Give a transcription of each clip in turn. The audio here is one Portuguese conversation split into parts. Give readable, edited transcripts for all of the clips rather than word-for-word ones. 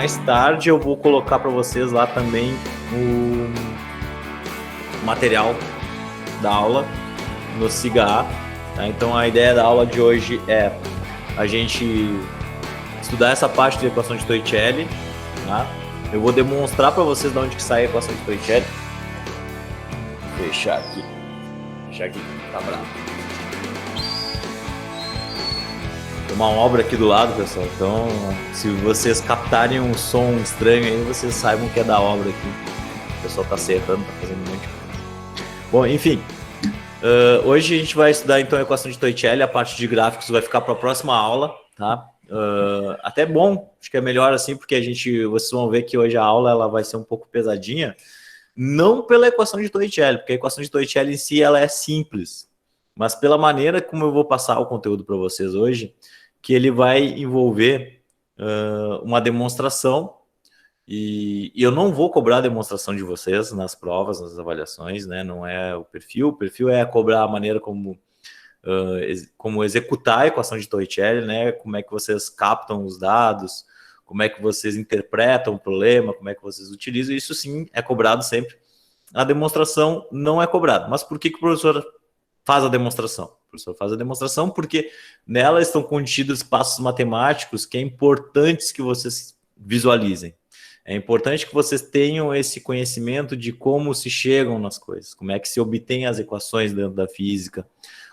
mais tarde eu vou colocar para vocês lá também o material da aula no SIGA. Tá? Então a ideia da aula de hoje é a gente estudar essa parte de equação de Torricelli. Tá? Eu vou demonstrar para vocês de onde que sai a equação de Torricelli. Vou fechar aqui, tá bravo. Tem uma obra aqui do lado, pessoal, então se vocês captarem um som estranho aí, vocês saibam que é da obra aqui. O pessoal tá acertando, tá fazendo um monte de coisa. Bom, enfim, hoje a gente vai estudar então a equação de Torricelli. A parte de gráficos vai ficar para a próxima aula, tá? Até bom, acho que é melhor assim, porque vocês vão ver que hoje a aula ela vai ser um pouco pesadinha, não pela equação de Torricelli, porque a equação de Torricelli em si ela é simples, mas pela maneira como eu vou passar o conteúdo para vocês hoje, que ele vai envolver uma demonstração, e eu não vou cobrar a demonstração de vocês nas provas, nas avaliações, né? Não é o perfil é cobrar a maneira como executar a equação de Torricelli, né? Como é que vocês captam os dados, como é que vocês interpretam o problema, como é que vocês utilizam. Isso sim é cobrado sempre. A demonstração não é cobrada. Mas por que o professor faz a demonstração? O professor faz a demonstração porque nela estão contidos passos matemáticos que é importante que vocês visualizem. É importante que vocês tenham esse conhecimento de como se chegam nas coisas, como é que se obtém as equações dentro da física,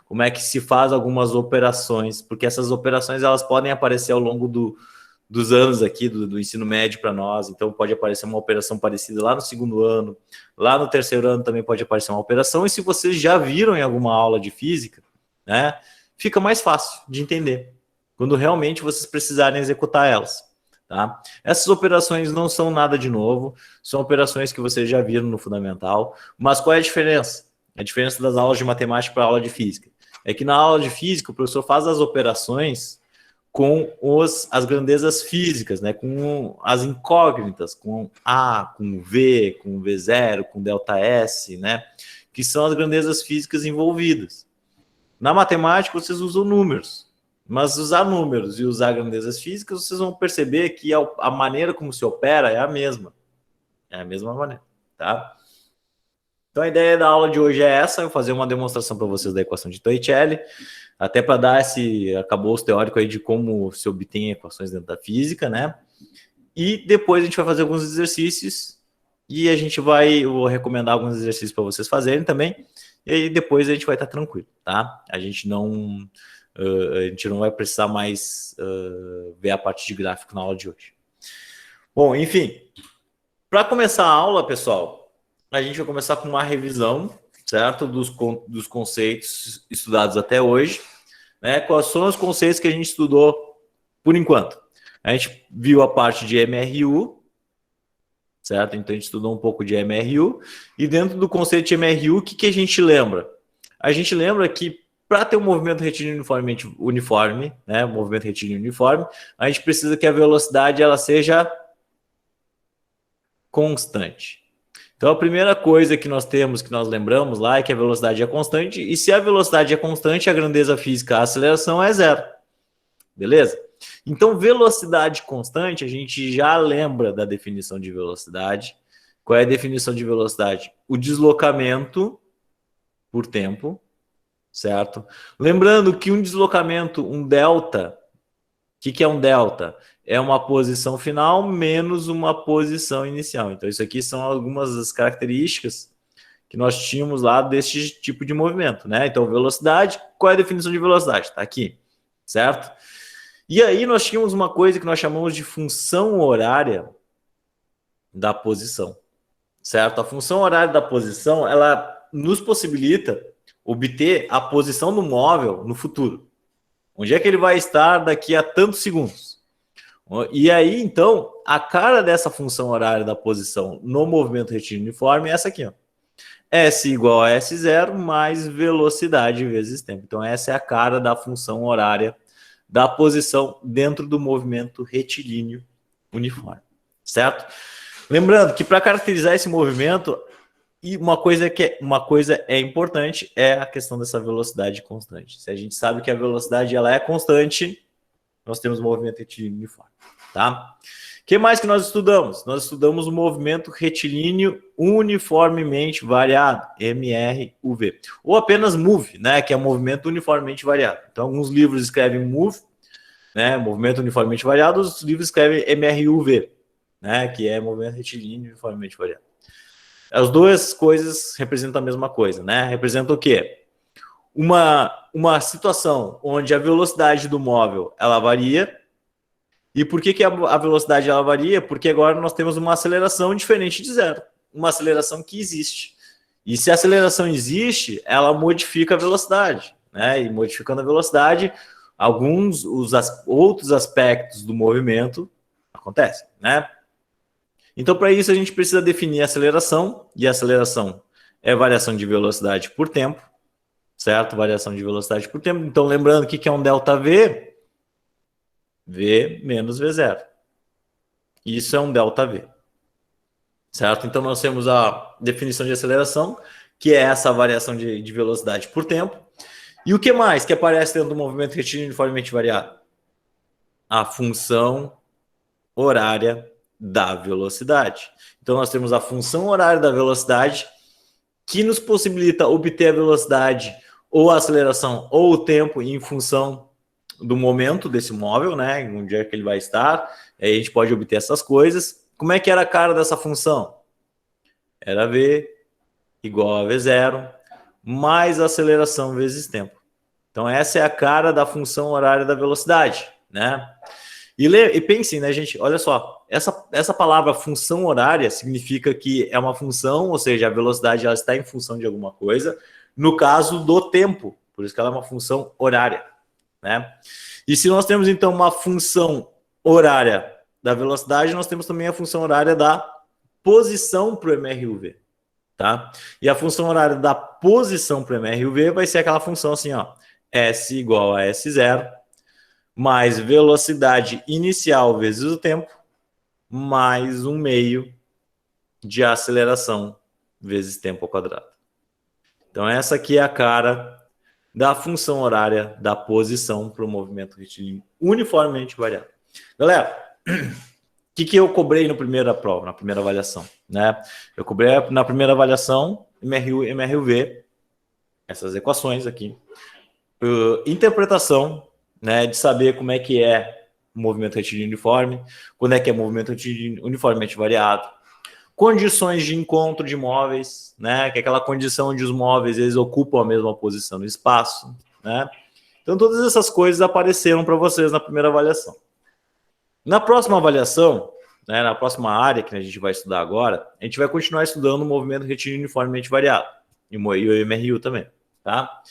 como é que se faz algumas operações, porque essas operações elas podem aparecer ao longo dos anos aqui, do ensino médio para nós. Então pode aparecer uma operação parecida lá no segundo ano, lá no terceiro ano também pode aparecer uma operação, e se vocês já viram em alguma aula de física, né, fica mais fácil de entender, quando realmente vocês precisarem executar elas. Tá? Essas operações não são nada de novo, são operações que vocês já viram no fundamental, mas qual é a diferença? A diferença das aulas de matemática para a aula de física é que na aula de física o professor faz as operações com as grandezas físicas, né? Com as incógnitas, com A, com V, com V0, com ΔS, né? Que são as grandezas físicas envolvidas. Na matemática vocês usam números, mas usar números e usar grandezas físicas, vocês vão perceber que a maneira como se opera é a mesma. É a mesma maneira, tá? Então a ideia da aula de hoje é essa, eu vou fazer uma demonstração para vocês da equação de Torricelli, até para dar esse acabouço teórico aí de como se obtém equações dentro da física, né? E depois a gente vai fazer alguns exercícios e eu vou recomendar alguns exercícios para vocês fazerem também, e aí depois a gente vai estar tranquilo, tá? A gente não vai precisar mais ver a parte de gráfico na aula de hoje. Bom, enfim, para começar a aula, pessoal, a gente vai começar com uma revisão, certo? Dos conceitos estudados até hoje, né? Quais são os conceitos que a gente estudou por enquanto? A gente viu a parte de MRU, certo? Então a gente estudou um pouco de MRU, e dentro do conceito de MRU, o que a gente lembra? A gente lembra que para ter um movimento retilíneo uniforme, né? Movimento retilíneo uniforme, a gente precisa que a velocidade ela seja constante. Então, a primeira coisa que nós lembramos lá é que a velocidade é constante, e se a velocidade é constante, a grandeza física, a aceleração é zero. Beleza? Então, velocidade constante, a gente já lembra da definição de velocidade. Qual é a definição de velocidade? O deslocamento por tempo, certo? Lembrando que um deslocamento, um delta, o que é um delta? É uma posição final menos uma posição inicial. Então, isso aqui são algumas das características que nós tínhamos lá desse tipo de movimento, né? Então, velocidade, qual é a definição de velocidade? Está aqui, certo? E aí nós tínhamos uma coisa que nós chamamos de função horária da posição, certo? A função horária da posição, ela nos possibilita obter a posição do móvel no futuro. Onde é que ele vai estar daqui a tantos segundos? E aí, então, a cara dessa função horária da posição no movimento retilíneo uniforme é essa aqui, ó. S igual a S0 mais velocidade vezes tempo. Então, essa é a cara da função horária da posição dentro do movimento retilíneo uniforme, certo? Lembrando que para caracterizar esse movimento, e uma coisa é importante é a questão dessa velocidade constante. Se a gente sabe que a velocidade ela é constante, nós temos movimento retilíneo uniforme, tá? que mais que nós estudamos? Nós estudamos o movimento retilíneo uniformemente variado, MRUV, ou apenas MOVE, né, que é movimento uniformemente variado. Então, alguns livros escrevem MOVE, né, movimento uniformemente variado, os livros escrevem MRUV, né, que é movimento retilíneo uniformemente variado. As duas coisas representam a mesma coisa, né? Representam o quê? Uma situação onde a velocidade do móvel ela varia. E por que a velocidade ela varia? Porque agora nós temos uma aceleração diferente de zero, uma aceleração que existe. E se a aceleração existe, ela modifica a velocidade, né? E modificando a velocidade, outros aspectos do movimento acontecem, né? Então, para isso, a gente precisa definir a aceleração, e a aceleração é variação de velocidade por tempo, certo? Variação de velocidade por tempo. Então, lembrando que é um ΔV, V menos V0. Isso é um ΔV, certo? Então, nós temos a definição de aceleração, que é essa variação de velocidade por tempo. E o que mais que aparece dentro do movimento retilíneo uniformemente variado? A função horária da velocidade. Então, nós temos a função horária da velocidade, que nos possibilita obter a velocidade ou a aceleração ou o tempo em função do momento desse móvel, né? Onde é que ele vai estar. Aí a gente pode obter essas coisas. Como é que era a cara dessa função? Era V igual a V0 mais aceleração vezes tempo. Então, essa é a cara da função horária da velocidade, né? E pensem, né, gente? Olha só, essa palavra função horária significa que é uma função, ou seja, a velocidade ela está em função de alguma coisa, no caso do tempo, por isso que ela é uma função horária, né? E se nós temos, então, uma função horária da velocidade, nós temos também a função horária da posição para o MRUV, tá? E a função horária da posição para o MRUV vai ser aquela função assim, ó, S igual a S0, mais velocidade inicial vezes o tempo, mais 1/2 de aceleração vezes tempo ao quadrado. Então, essa aqui é a cara da função horária da posição para o movimento retilíneo uniformemente variado. Galera, o que eu cobrei na primeira prova, na primeira avaliação? Né? Eu cobrei na primeira avaliação MRU, MRUV, essas equações aqui. Interpretação, né, de saber como é que é o movimento retilíneo uniforme, quando é que é movimento retilíneo uniformemente variado, condições de encontro de móveis, né, que é aquela condição onde os móveis eles ocupam a mesma posição no espaço, né? Então todas essas coisas apareceram para vocês na primeira avaliação. Na próxima avaliação, né, na próxima área que a gente vai estudar agora, a gente vai continuar estudando o movimento retilíneo uniformemente variado e o MRU também, tá?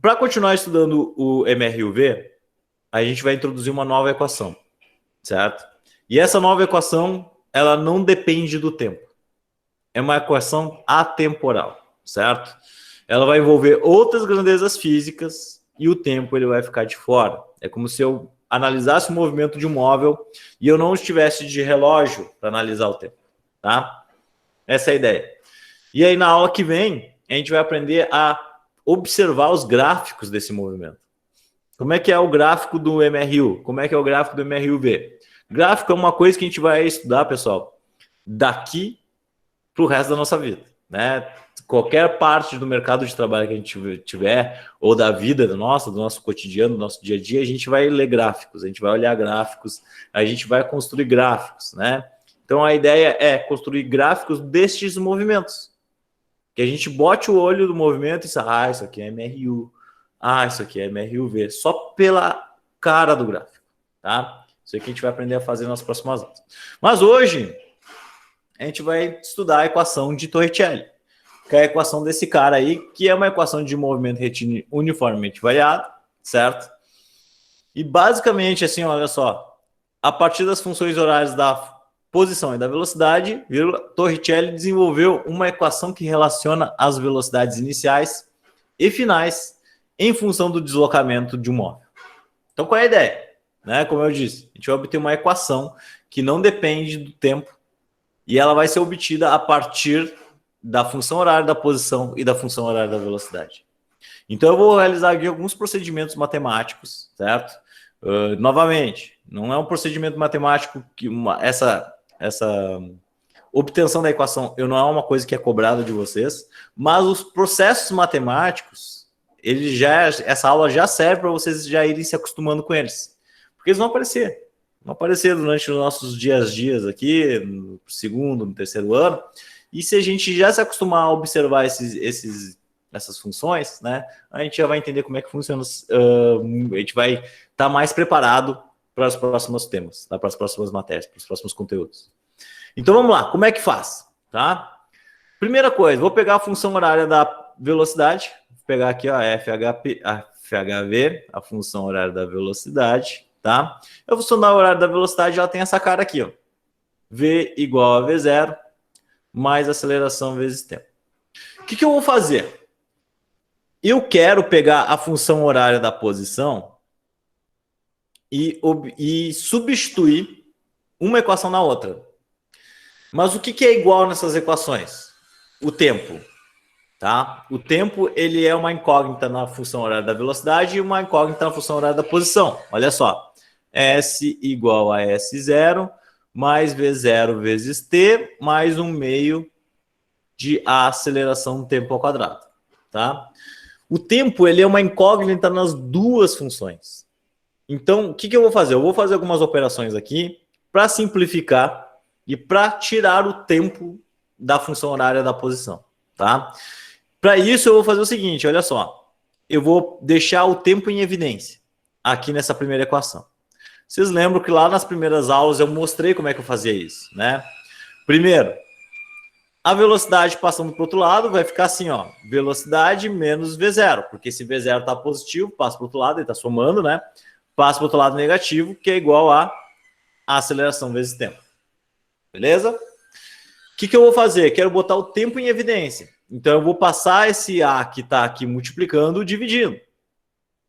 Para continuar estudando o MRUV, a gente vai introduzir uma nova equação, certo? E essa nova equação, ela não depende do tempo. É uma equação atemporal, certo? Ela vai envolver outras grandezas físicas e o tempo ele vai ficar de fora. É como se eu analisasse o movimento de um móvel e eu não estivesse de relógio para analisar o tempo, tá? Essa é a ideia. E aí, na aula que vem, a gente vai aprender a observar os gráficos desse movimento. Como é que é o gráfico do MRU? Como é que é o gráfico do MRUV? Gráfico é uma coisa que a gente vai estudar, pessoal, daqui para o resto da nossa vida, né? Qualquer parte do mercado de trabalho que a gente tiver, ou da vida nossa, do nosso cotidiano, do nosso dia a dia, a gente vai ler gráficos, a gente vai olhar gráficos, a gente vai construir gráficos, né? Então, a ideia é construir gráficos destes movimentos. Que a gente bote o olho do movimento e diga, isso aqui é MRU, isso aqui é MRUV, só pela cara do gráfico, tá? Isso aqui a gente vai aprender a fazer nas próximas aulas. Mas hoje, a gente vai estudar a equação de Torricelli, que é a equação desse cara aí, que é uma equação de movimento retilíneo uniformemente variado, certo? E basicamente, assim, olha só, a partir das funções horárias da posição e da velocidade, Torricelli desenvolveu uma equação que relaciona as velocidades iniciais e finais em função do deslocamento de um móvel. Então, qual é a ideia? Né? Como eu disse, a gente vai obter uma equação que não depende do tempo e ela vai ser obtida a partir da função horária da posição e da função horária da velocidade. Então, eu vou realizar aqui alguns procedimentos matemáticos, certo? Novamente, não é um procedimento matemático que essa obtenção da equação não é uma coisa que é cobrada de vocês, mas os processos matemáticos, essa aula já serve para vocês já irem se acostumando com eles, porque eles vão aparecer durante os nossos dias aqui, no segundo, no terceiro ano, e se a gente já se acostumar a observar essas funções, né, a gente já vai entender como é que funciona, a gente vai estar mais preparado para os próximos temas, tá? Para as próximas matérias, para os próximos conteúdos. Então vamos lá, como é que faz? Tá? Primeira coisa, vou pegar a função horária da velocidade, vou pegar aqui ó, a FHV, a função horária da velocidade, tá? A função horária da velocidade ela tem essa cara aqui, ó, V igual a V0 mais aceleração vezes tempo. O que eu vou fazer? Eu quero pegar a função horária da posição e substituir uma equação na outra. Mas o que é igual nessas equações? O tempo. Tá? O tempo ele é uma incógnita na função horária da velocidade e uma incógnita na função horária da posição. Olha só. S igual a S0 mais V0 vezes T mais 1/2 de a aceleração do tempo ao quadrado. Tá? O tempo ele é uma incógnita nas duas funções. Então, o que eu vou fazer? Eu vou fazer algumas operações aqui para simplificar e para tirar o tempo da função horária da posição. Tá? Para isso, eu vou fazer o seguinte, olha só. Eu vou deixar o tempo em evidência aqui nessa primeira equação. Vocês lembram que lá nas primeiras aulas eu mostrei como é que eu fazia isso, né? Primeiro, a velocidade passando para o outro lado vai ficar assim, ó, velocidade menos V0, porque se V0 está positivo, passa para o outro lado, ele está somando, né? Passa para o outro lado negativo, que é igual a aceleração vezes tempo. Beleza? O que eu vou fazer? Quero botar o tempo em evidência. Então, eu vou passar esse A que está aqui multiplicando, dividindo.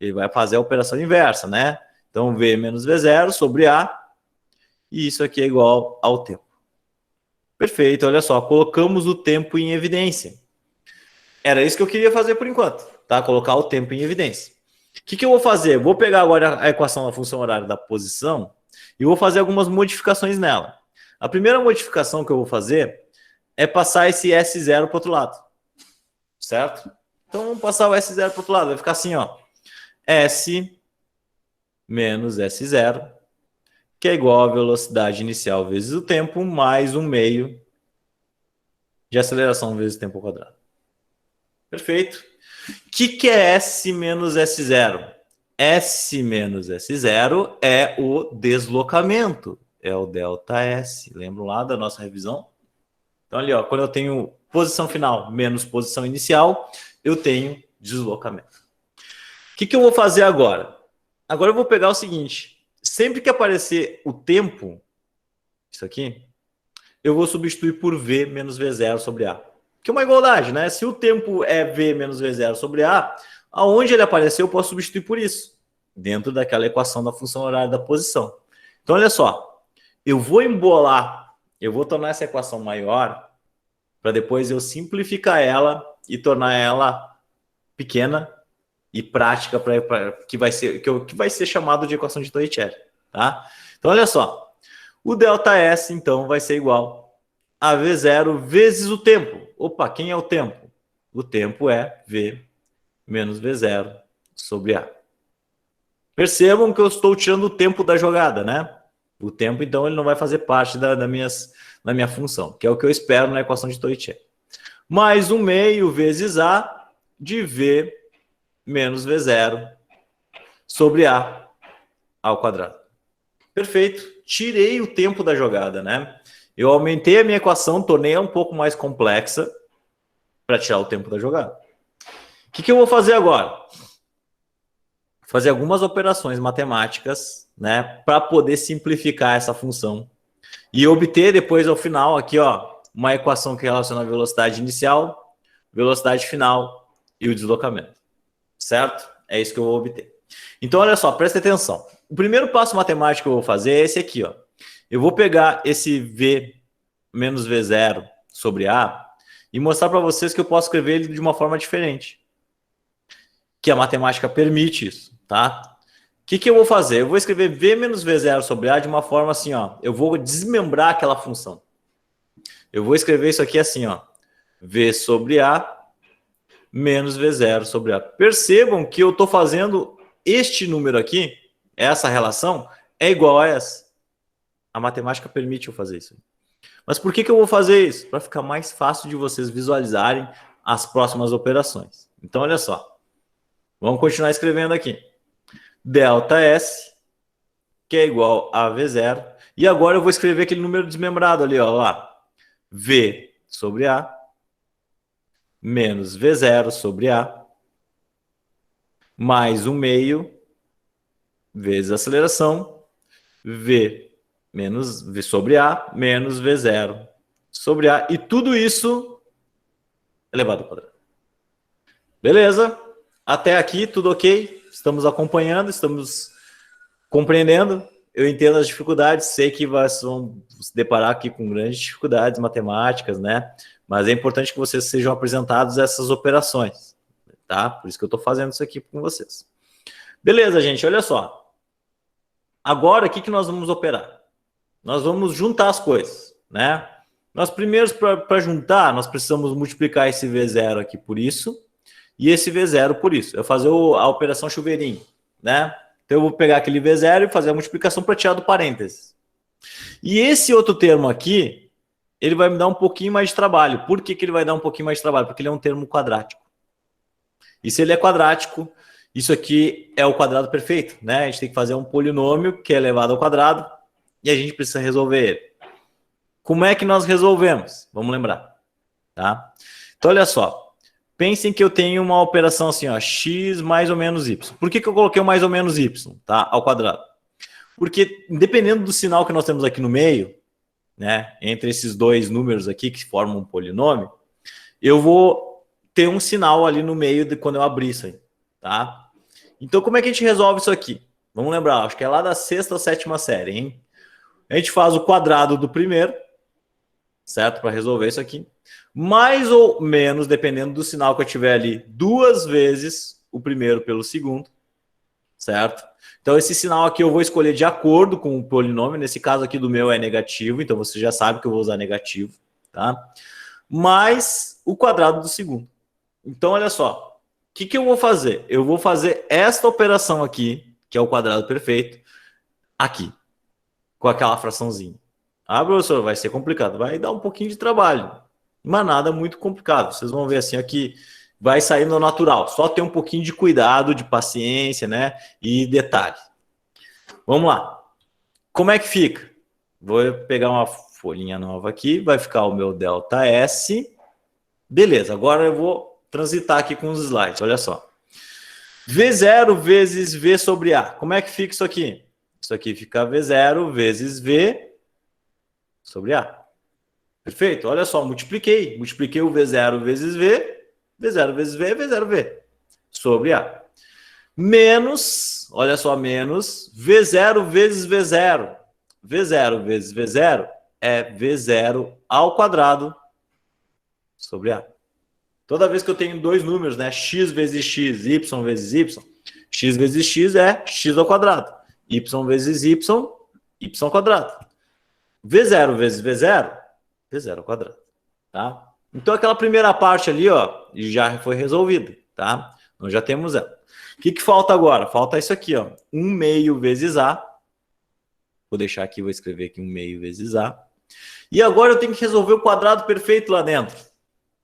Ele vai fazer a operação inversa, né? Então, V menos V0 sobre A, e isso aqui é igual ao tempo. Perfeito, olha só, colocamos o tempo em evidência. Era isso que eu queria fazer por enquanto, tá? Colocar o tempo em evidência. O que eu vou fazer? Vou pegar agora a equação da função horária da posição e vou fazer algumas modificações nela. A primeira modificação que eu vou fazer é passar esse S0 para o outro lado. Certo? Então, vamos passar o S0 para o outro lado. Vai ficar assim, ó. S menos S0, que é igual a velocidade inicial vezes o tempo, mais 1/2 de aceleração vezes o tempo ao quadrado. Perfeito. O que é S menos S0? S menos S0 é o deslocamento. É o ΔS. Lembram lá da nossa revisão? Então, ali, ó, quando eu tenho posição final menos posição inicial, eu tenho deslocamento. O que eu vou fazer agora? Agora eu vou pegar o seguinte. Sempre que aparecer o tempo, isso aqui, eu vou substituir por V menos V0 sobre A. Que é uma igualdade, né? Se o tempo é V menos V0 sobre A, aonde ele aparecer eu posso substituir por isso, dentro daquela equação da função horária da posição. Então, olha só, eu vou embolar, eu vou tornar essa equação maior para depois eu simplificar ela e tornar ela pequena e prática que vai ser chamado de equação de Torricelli, tá? Então, olha só, o ΔS, então, vai ser igual a V0 vezes o tempo. Opa, quem é o tempo? O tempo é V menos V0 sobre A. Percebam que eu estou tirando o tempo da jogada, né? O tempo, então, ele não vai fazer parte da minha função, que é o que eu espero na equação de Torricelli. Mais 1/2 vezes A de V menos V0 sobre A ao quadrado. Perfeito. Tirei o tempo da jogada, né? Eu aumentei a minha equação, tornei-a um pouco mais complexa para tirar o tempo da jogada. O que eu vou fazer agora? Fazer algumas operações matemáticas, né, para poder simplificar essa função e obter depois ao final aqui, ó, uma equação que relaciona a velocidade inicial, velocidade final e o deslocamento. Certo? É isso que eu vou obter. Então, olha só, presta atenção. O primeiro passo matemático que eu vou fazer é esse aqui, ó. Eu vou pegar esse V menos V0 sobre A e mostrar para vocês que eu posso escrever ele de uma forma diferente. Que a matemática permite isso, tá? que eu vou fazer? Eu vou escrever V menos V0 sobre A de uma forma assim, ó. Eu vou desmembrar aquela função. Eu vou escrever isso aqui assim, ó. V sobre A menos V0 sobre A. Percebam que eu estou fazendo este número aqui, essa relação, é igual a essa. A matemática permite eu fazer isso. Mas por que eu vou fazer isso? Para ficar mais fácil de vocês visualizarem as próximas operações. Então, olha só. Vamos continuar escrevendo aqui. Delta S, que é igual a V0. E agora eu vou escrever aquele número desmembrado ali, ó, lá. V sobre A menos V0 sobre A mais 1 meio vezes a aceleração V menos V sobre A menos V0 sobre A. E tudo isso elevado ao quadrado. Beleza? Até aqui, tudo ok? Estamos acompanhando, estamos compreendendo. Eu entendo as dificuldades, sei que vão se deparar aqui com grandes dificuldades matemáticas, né? Mas é importante que vocês sejam apresentados essas operações, tá? Por isso que eu estou fazendo isso aqui com vocês. Beleza, gente, olha só. Agora, o que nós vamos operar? Nós vamos juntar as coisas, né? Nós primeiros, para juntar, nós precisamos multiplicar esse V0 aqui por isso e esse V0 por isso. Eu vou fazer a operação chuveirinho, né? Então eu vou pegar aquele V0 e fazer a multiplicação para tirar do parênteses. E esse outro termo aqui, ele vai me dar um pouquinho mais de trabalho. Por que ele vai dar um pouquinho mais de trabalho? Porque ele é um termo quadrático. E se ele é quadrático, isso aqui é o quadrado perfeito, né? A gente tem que fazer um polinômio que é elevado ao quadrado e a gente precisa resolver ele. Como é que nós resolvemos? Vamos lembrar, tá? Então, olha só. Pensem que eu tenho uma operação assim, ó, x mais ou menos y. Por que eu coloquei o mais ou menos y, tá? Ao quadrado? Porque, dependendo do sinal que nós temos aqui no meio, né, entre esses dois números aqui que formam um polinômio, eu vou ter um sinal ali no meio de quando eu abrir isso aí, tá? Então, como é que a gente resolve isso aqui? Vamos lembrar, acho que é lá da sexta ou sétima série, hein? A gente faz o quadrado do primeiro, certo? Para resolver isso aqui. Mais ou menos, dependendo do sinal que eu tiver ali, 2 vezes o primeiro pelo segundo, certo? Então, esse sinal aqui eu vou escolher de acordo com o polinômio. Nesse caso aqui do meu é negativo, então você já sabe que eu vou usar negativo, tá? Mais o quadrado do segundo. Então, olha só. O que eu vou fazer? Eu vou fazer esta operação aqui, que é o quadrado perfeito, aqui, com aquela fraçãozinha. Ah, professor, vai ser complicado. Vai dar um pouquinho de trabalho, mas nada muito complicado. Vocês vão ver assim aqui, vai sair no natural. Só ter um pouquinho de cuidado, de paciência, né? E detalhe. Vamos lá. Como é que fica? Vou pegar uma folhinha nova aqui. Vai ficar o meu delta S. Beleza, agora eu vou transitar aqui com os slides. Olha só. V0 vezes V sobre A. Como é que fica isso aqui? Isso aqui fica V0 vezes V sobre A. Perfeito? Olha só, multipliquei. Multipliquei o V0 vezes V, V0 vezes V, V0V, sobre A. Menos, olha só, menos V0 vezes V0. V0 vezes V0 é V0 ao quadrado sobre A. Toda vez que eu tenho dois números, né? X vezes X, Y vezes Y. X vezes X é X ao quadrado. Y vezes Y, Y ao quadrado. V0 vezes V0, V0 ao quadrado, tá? Então, aquela primeira parte ali, ó, já foi resolvida, tá? Nós já temos ela. O que falta agora? Falta isso aqui, ó. 1 meio vezes A. Vou deixar aqui, vou escrever aqui 1 meio vezes A. E agora eu tenho que resolver o quadrado perfeito lá dentro,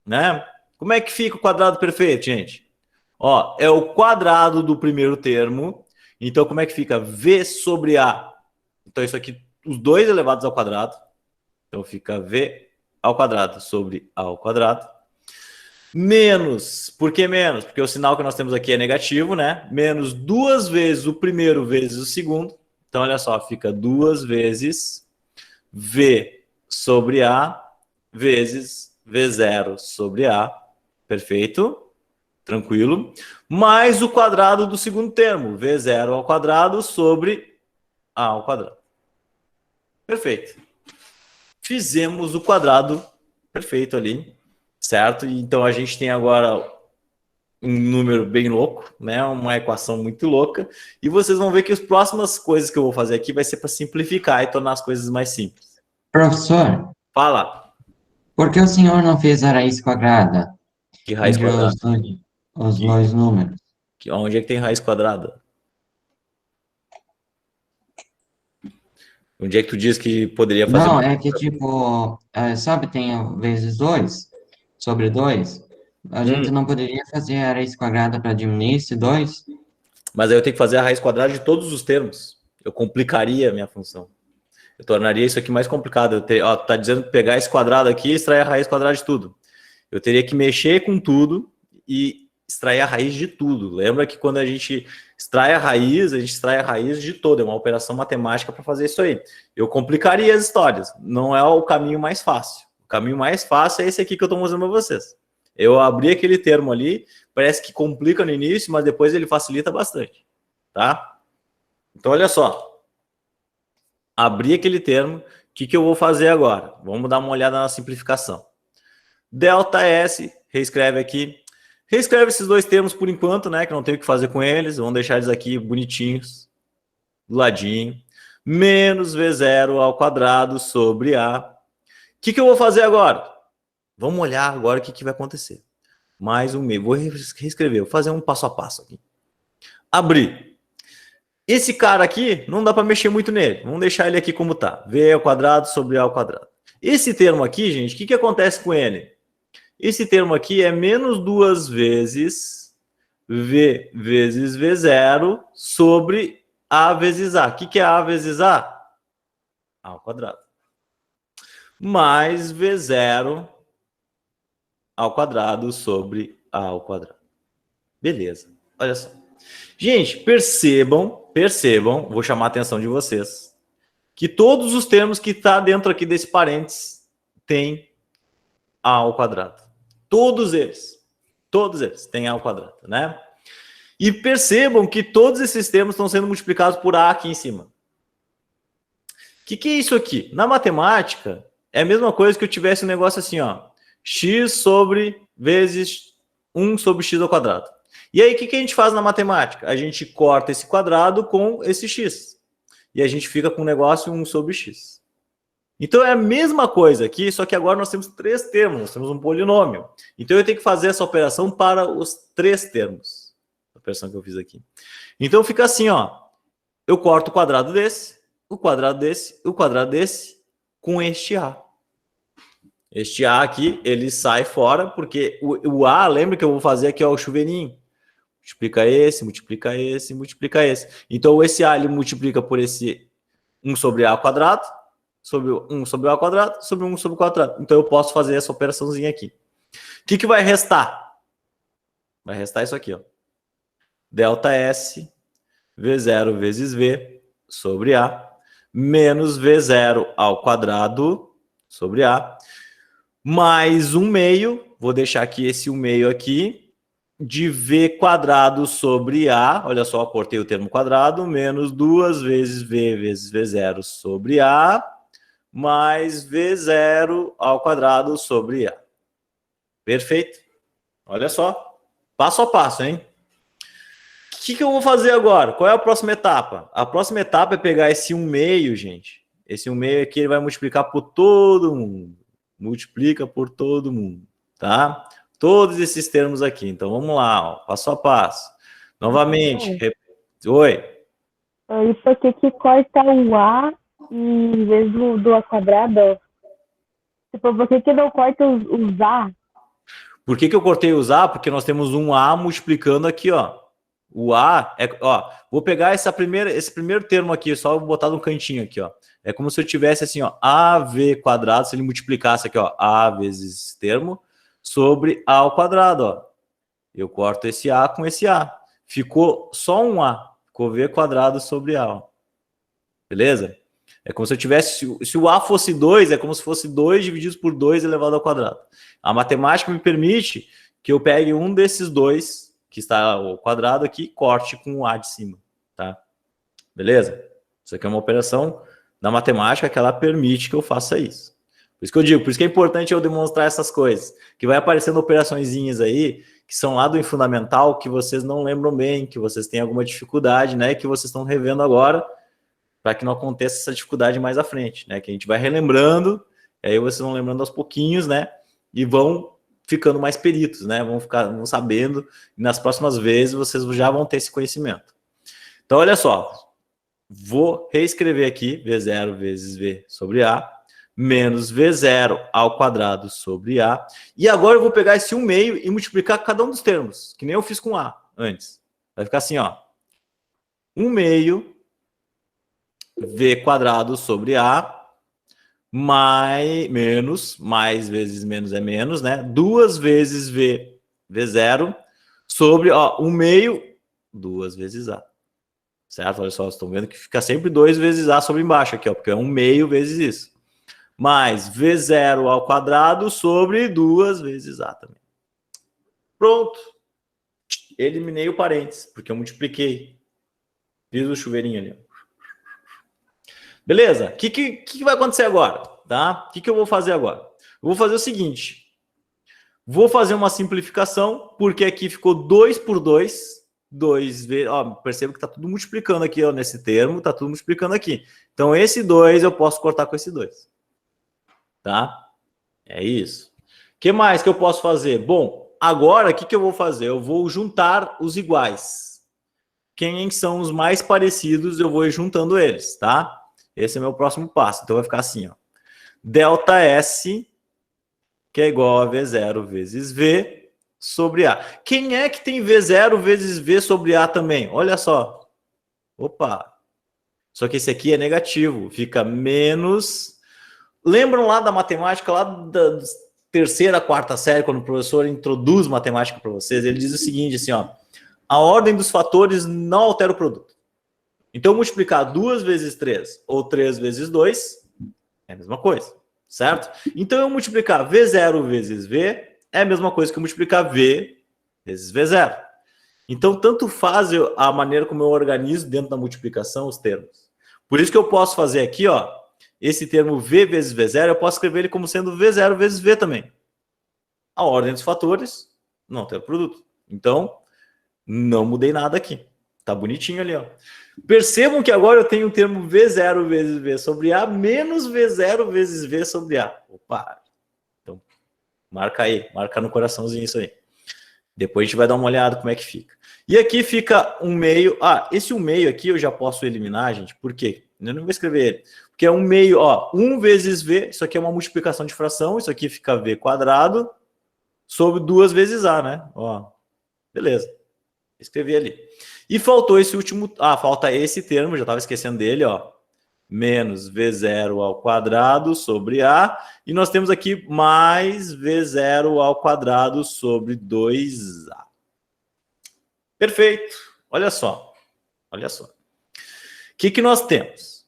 né? Como é que fica o quadrado perfeito, gente? Ó, é o quadrado do primeiro termo. Então, como é que fica? V sobre A. Então, isso aqui, os dois elevados ao quadrado. Então, fica V ao quadrado sobre A ao quadrado. Menos, por que menos? Porque o sinal que nós temos aqui é negativo, né? Menos 2 vezes o primeiro vezes o segundo. Então, olha só, fica 2 vezes V sobre A vezes V0 sobre A. Perfeito? Tranquilo? Mais o quadrado do segundo termo, V0 ao quadrado sobre A ao quadrado. Perfeito. Fizemos o quadrado perfeito ali, certo? Então, a gente tem agora um número bem louco, né? Uma equação muito louca. E vocês vão ver que as próximas coisas que eu vou fazer aqui vai ser para simplificar e tornar as coisas mais simples. Professor, Fala. por que o senhor não fez a raiz quadrada Que raiz entre quadrada? os Que, dois números? onde é que tem raiz quadrada? Onde é que tu diz que poderia fazer Não, uma... é que tipo, sabe, tem o vezes 2 sobre 2. A gente Hum, não poderia fazer a raiz quadrada para diminuir esse 2? mas aí eu tenho que fazer a raiz quadrada de todos os termos. Eu complicaria a minha função. Eu tornaria isso aqui mais complicado. Ó, tá dizendo que pegar esse quadrado aqui e extrair a raiz quadrada de tudo. Eu teria que mexer com tudo e extrair a raiz de tudo. Lembra que quando a gente extrai a gente extrai a raiz de todo. É uma operação matemática para fazer isso aí. Eu complicaria as histórias. Não é o caminho mais fácil. O caminho mais fácil é esse aqui que eu estou mostrando para vocês. Eu abri aquele termo ali, parece que complica no início, mas depois ele facilita bastante. Tá? Então, olha só. Abri aquele termo. O que eu vou fazer agora? Vamos dar uma olhada na simplificação. Delta S, reescreve aqui. Reescreve esses dois termos por enquanto, né? Que não tem o que fazer com eles. Vamos deixar eles aqui bonitinhos, do ladinho. Menos V0 ao quadrado sobre A. O que eu vou fazer agora? Vamos olhar agora o que vai acontecer. Mais um meio. Vou reescrever, vou fazer um passo a passo aqui. Abrir. Esse cara aqui, não dá para mexer muito nele. Vamos deixar ele aqui como está. V ao quadrado sobre A ao quadrado. Esse termo aqui, gente, o que acontece com ele? Esse termo aqui é menos 2 vezes V vezes V0 sobre A vezes A. O que é A vezes A? A ao quadrado. Mais V0 ao quadrado sobre A ao quadrado. Beleza. Olha só. Gente, percebam, vou chamar a atenção de vocês, que todos os termos que está dentro aqui desse parênteses têm A ao quadrado. Todos eles têm A ao quadrado, né? E percebam que todos esses termos estão sendo multiplicados por A aqui em cima. O que é isso aqui? Na matemática, é a mesma coisa que eu tivesse um negócio assim, ó. X sobre vezes 1 sobre x ao quadrado. E aí, o que a gente faz na matemática? A gente corta esse quadrado com esse x. E a gente fica com o negócio 1 sobre x. Então é a mesma coisa aqui, só que agora nós temos 3 termos, nós temos um polinômio. Então eu tenho que fazer essa operação para os 3 termos. A operação que eu fiz aqui. Então fica assim, ó. Eu corto o quadrado desse, o quadrado desse, o quadrado desse, com este A. Este A aqui, ele sai fora, porque o A, lembra que eu vou fazer aqui, ó, o chuveirinho. Multiplica esse, multiplica esse, multiplica esse. Então esse A, ele multiplica por esse 1 sobre A ao quadrado, sobre 1 sobre A ao quadrado, sobre 1 sobre o quadrado. Então eu posso fazer essa operaçãozinha aqui. O que vai restar? Vai restar isso aqui, ó. Delta S, V0 vezes V sobre A, menos V0 ao quadrado sobre A, mais 1 meio, vou deixar aqui esse 1 meio aqui, de V quadrado sobre A, olha só, cortei o termo quadrado, menos 2 vezes V vezes V0 sobre A, mais V0 ao quadrado sobre A. Perfeito? Olha só, passo a passo, hein? O que eu vou fazer agora? Qual é a próxima etapa? A próxima etapa é pegar esse 1 meio, gente. Esse 1 meio aqui ele vai multiplicar por todo mundo. Multiplica por todo mundo, tá? Todos esses termos aqui. Então, vamos lá, ó, passo a passo. Novamente. Oi. Isso aqui que corta o A em vez do A quadrado. Tipo, por que não corta os A? Por que eu cortei os A? Porque nós temos um A multiplicando aqui, ó. O A é, ó, vou pegar esse primeiro termo aqui, só vou botar no cantinho aqui, ó. É como se eu tivesse assim, ó, AV quadrado, se ele multiplicasse aqui, ó, A vezes esse termo, sobre A ao quadrado, ó. Eu corto esse A com esse A. Ficou só um A. Ficou V quadrado sobre A, ó. Beleza? É como se eu tivesse, se o A fosse 2, é como se fosse 2 divididos por 2 elevado ao quadrado. A matemática me permite que eu pegue um desses dois, que está ao quadrado aqui, corte com o A de cima, tá? Beleza? Isso aqui é uma operação da matemática que ela permite que eu faça isso. Por isso que eu digo, por isso que é importante eu demonstrar essas coisas, que vai aparecendo operaçõezinhas aí, que são lá do fundamental, que vocês não lembram bem, que vocês têm alguma dificuldade, né? Que vocês estão revendo agora, para que não aconteça essa dificuldade mais à frente, né? Que a gente vai relembrando, e aí vocês vão lembrando aos pouquinhos, né? E vão ficando mais peritos, né? Vão sabendo, e nas próximas vezes vocês já vão ter esse conhecimento. Então, olha só, vou reescrever aqui V0 vezes V sobre A, menos V0 ao quadrado sobre A. E agora eu vou pegar esse 1/2 e multiplicar cada um dos termos, que nem eu fiz com A antes. Vai ficar assim, ó. 1/2 V quadrado sobre A, mais vezes menos é menos, né? 2 vezes V0 sobre, ó, 1/2, 2 vezes A. Certo? Olha só, vocês estão vendo que fica sempre 2 vezes A sobre embaixo aqui, ó, porque é 1/2 vezes isso. Mais V0 ao quadrado sobre 2 vezes A também. Pronto. Eliminei o parênteses, porque eu multipliquei. Fiz o chuveirinho ali. Beleza? O que vai acontecer agora? Tá? O que eu vou fazer agora? Eu vou fazer o seguinte. Vou fazer uma simplificação, porque aqui ficou 2 por 2. 2 vezes, ó, perceba que está tudo multiplicando aqui, ó, nesse termo, está tudo multiplicando aqui. Então, esse 2 eu posso cortar com esse 2. Tá? É isso. O que mais que eu posso fazer? Bom, agora, o que eu vou fazer? Eu vou juntar os iguais. Quem são os mais parecidos, eu vou ir juntando eles, tá? Esse é o meu próximo passo. Então, vai ficar assim, ó. Delta S, que é igual a V0 vezes V sobre A. Quem é que tem V0 vezes V sobre A também? Olha só. Opa. Só que esse aqui é negativo. Fica menos... Lembram lá da matemática, lá da terceira, quarta série, quando o professor introduz matemática para vocês? Ele diz o seguinte, assim, ó. A ordem dos fatores não altera o produto. Então, multiplicar 2 vezes 3 ou 3 vezes 2 é a mesma coisa, certo? Então, eu multiplicar V0 vezes V é a mesma coisa que eu multiplicar V vezes V0. Então, tanto faz a maneira como eu organizo dentro da multiplicação os termos. Por isso que eu posso fazer aqui, ó, esse termo V vezes V0, eu posso escrever ele como sendo V0 vezes V também. A ordem dos fatores não altera o produto. Então, não mudei nada aqui. Tá bonitinho ali, ó. Percebam que agora eu tenho o termo V0 vezes V sobre A menos V0 vezes V sobre A. Opa! Então, marca aí. Marca no coraçãozinho isso aí. Depois a gente vai dar uma olhada como é que fica. E aqui fica 1/2. Ah, esse 1/2 aqui eu já posso eliminar, gente. Por quê? Eu não vou escrever ele. Porque é 1/2, ó. 1 vezes V. Isso aqui é uma multiplicação de fração. Isso aqui fica V quadrado sobre 2 vezes A, né? Ó. Beleza. Escrevi ali. E faltou esse último... Ah, falta esse termo. Já estava esquecendo dele, ó. Menos V0 ao quadrado sobre A. E nós temos aqui mais V0 ao quadrado sobre 2A. Perfeito. Olha só. Olha só. O que nós temos?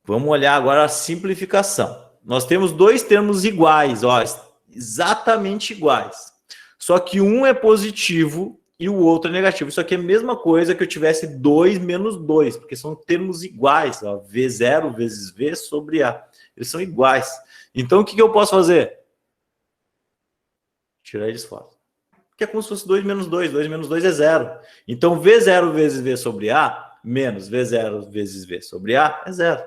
Vamos olhar agora a simplificação. Nós temos dois termos iguais, ó, exatamente iguais. Só que um é positivo e o outro é negativo. Isso aqui é a mesma coisa que eu tivesse 2 menos 2, porque são termos iguais. Ó, V0 vezes V sobre A. Eles são iguais. Então, o que eu posso fazer? Tirar eles fora. Que é como se fosse 2 menos 2. 2 menos 2 é 0. Então, V0 vezes V sobre A menos V0 vezes V sobre A é 0.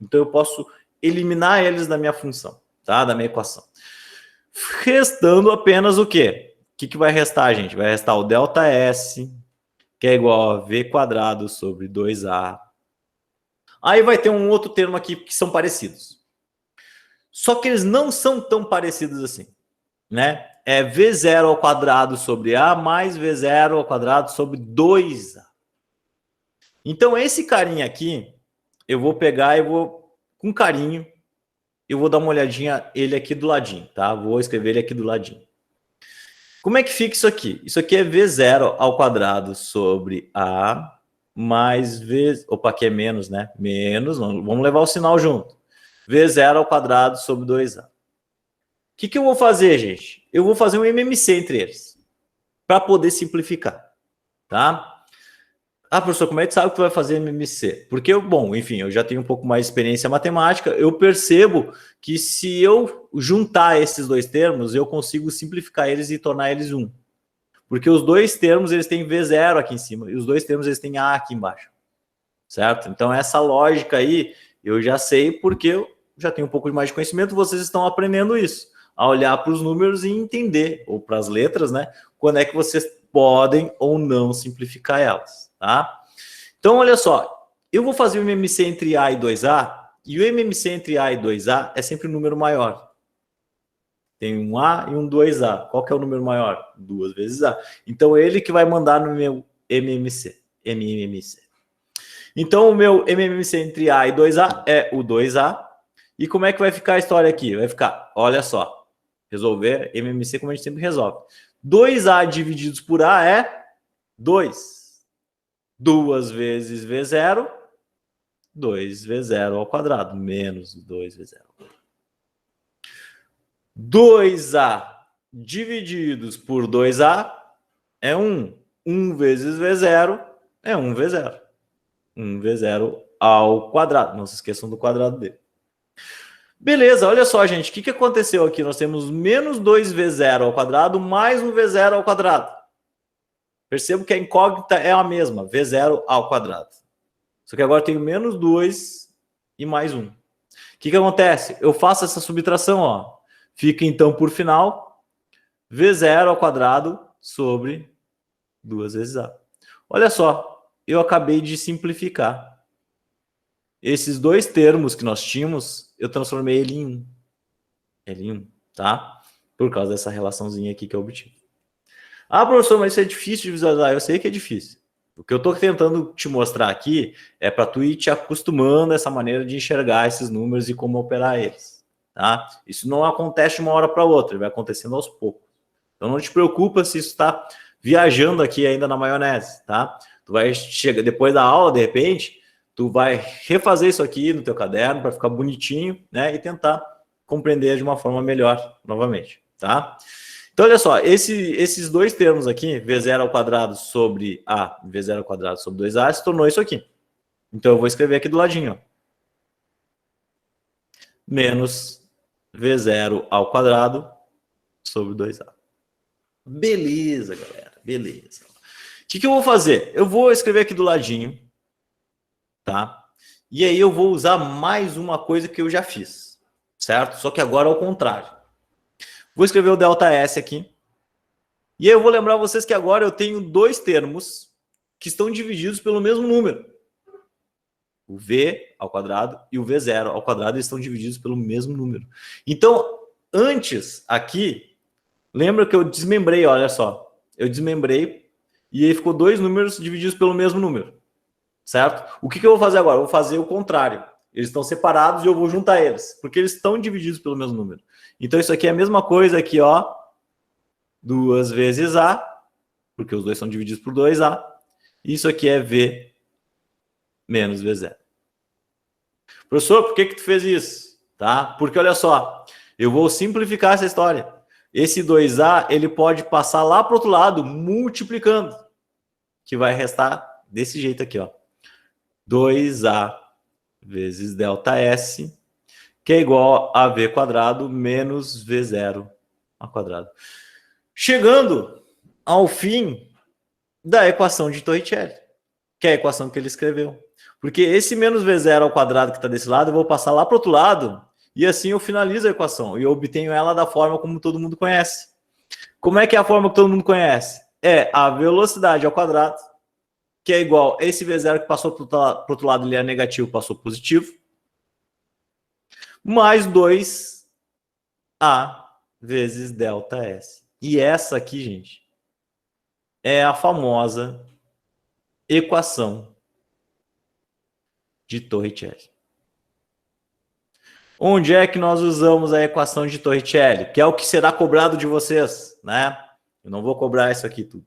Então, eu posso eliminar eles da minha função, tá? Da minha equação. Restando apenas o quê? O que vai restar, gente? Vai restar o delta S, que é igual a V quadrado sobre 2A. Aí vai ter um outro termo aqui que são parecidos. Só que eles não são tão parecidos assim, né? É V0 ao quadrado sobre A mais V0 ao quadrado sobre 2A. Então, esse carinha aqui, eu vou pegar e vou, com carinho, eu vou dar uma olhadinha ele aqui do ladinho, tá? Vou escrever ele aqui do ladinho. Como é que fica isso aqui? Isso aqui é V0 ao quadrado sobre A mais V... Opa, aqui é menos, né? Menos, vamos levar o sinal junto. V0 ao quadrado sobre 2A. O que eu vou fazer, gente? Eu vou fazer um MMC entre eles, para poder simplificar, tá? Ah, professor, como é que sabe que tu vai fazer MMC? Porque, bom, enfim, eu já tenho um pouco mais de experiência matemática, eu percebo que se eu juntar esses dois termos, eu consigo simplificar eles e tornar eles um. Porque os dois termos, eles têm V0 aqui em cima, e os dois termos, eles têm A aqui embaixo. Certo? Então, essa lógica aí, eu já sei porque eu já tenho um pouco mais de conhecimento, vocês estão aprendendo isso. A olhar para os números e entender, ou para as letras, né? Quando é que vocês podem ou não simplificar elas, tá? Então, olha só, eu vou fazer o MMC entre A e 2A, e o MMC entre A e 2A é sempre um número maior. Tem um A e um 2A. Qual que é o número maior? 2 vezes A. Então, ele que vai mandar no meu MMC. Então, o meu MMC entre A e 2A é o 2A. E como é que vai ficar a história aqui? Vai ficar, olha só, resolver MMC como a gente sempre resolve. 2A divididos por A é 2. 2 vezes V0, 2V0 ao quadrado, menos 2V0 ao quadrado. 2A divididos por 2A é 1. 1 vezes V0 é 1V0. 1V0 ao quadrado. Não se esqueçam do quadrado dele. Beleza, olha só, gente. O que aconteceu aqui? Nós temos menos 2V0 ao quadrado mais 1V0 ao quadrado. Percebo que a incógnita é a mesma, V0 ao quadrado. Só que agora eu tenho menos 2 e mais 1. O que acontece? Eu faço essa subtração, ó. Fica, então, por final, V0 ao quadrado sobre 2 vezes A. Olha só, eu acabei de simplificar. Esses dois termos que nós tínhamos, eu transformei ele em 1. Ele em 1, tá? Por causa dessa relaçãozinha aqui que eu obtive. Ah, professor, mas isso é difícil de visualizar. Eu sei que é difícil. O que eu estou tentando te mostrar aqui é para tu ir te acostumando a essa maneira de enxergar esses números e como operar eles. Tá? Isso não acontece de uma hora para outra, vai acontecendo aos poucos. Então não te preocupa se isso está viajando aqui ainda na maionese, tá? Tu vai chegar depois da aula, de repente, tu vai refazer isso aqui no teu caderno para ficar bonitinho, né? E tentar compreender de uma forma melhor novamente, tá? Então, olha só, esses dois termos aqui, V0 ao quadrado sobre A, V0 ao quadrado sobre 2A, se tornou isso aqui. Então, eu vou escrever aqui do ladinho, ó. Menos V0 ao quadrado sobre 2A. Beleza, galera, beleza. O que eu vou fazer? Eu vou escrever aqui do ladinho, tá? E aí eu vou usar mais uma coisa que eu já fiz, certo? Só que agora ao contrário. Vou escrever o ΔS aqui. E aí eu vou lembrar vocês que agora eu tenho dois termos que estão divididos pelo mesmo número. O V ao quadrado e o V0 ao quadrado estão divididos pelo mesmo número. Então, antes aqui, lembra que eu desmembrei, olha só. Eu desmembrei e aí ficou dois números divididos pelo mesmo número. Certo? O que eu vou fazer agora? Eu vou fazer o contrário. Eles estão separados e eu vou juntar eles, porque eles estão divididos pelo mesmo número. Então, isso aqui é a mesma coisa aqui, ó. 2 vezes A, porque os dois são divididos por 2A. Isso aqui é V menos V0. Professor, por que tu fez isso? Tá? Porque, olha só, eu vou simplificar essa história. Esse 2A, ele pode passar lá para o outro lado, multiplicando, que vai restar desse jeito aqui, ó. 2A vezes ΔS, que é igual a V quadrado menos V0 ao quadrado. Chegando ao fim da equação de Torricelli, que é a equação que ele escreveu. Porque esse menos V0 ao quadrado que está desse lado, eu vou passar lá para o outro lado, e assim eu finalizo a equação, e eu obtenho ela da forma como todo mundo conhece. Como é que é a forma que todo mundo conhece? É a velocidade ao quadrado, que é igual a esse V0 que passou para o outro lado, ele é negativo, passou positivo, mais 2A vezes ΔS. E essa aqui, gente, é a famosa equação de Torricelli. Onde é que nós usamos a equação de Torricelli? Que é o que será cobrado de vocês, né? Eu não vou cobrar isso aqui tudo.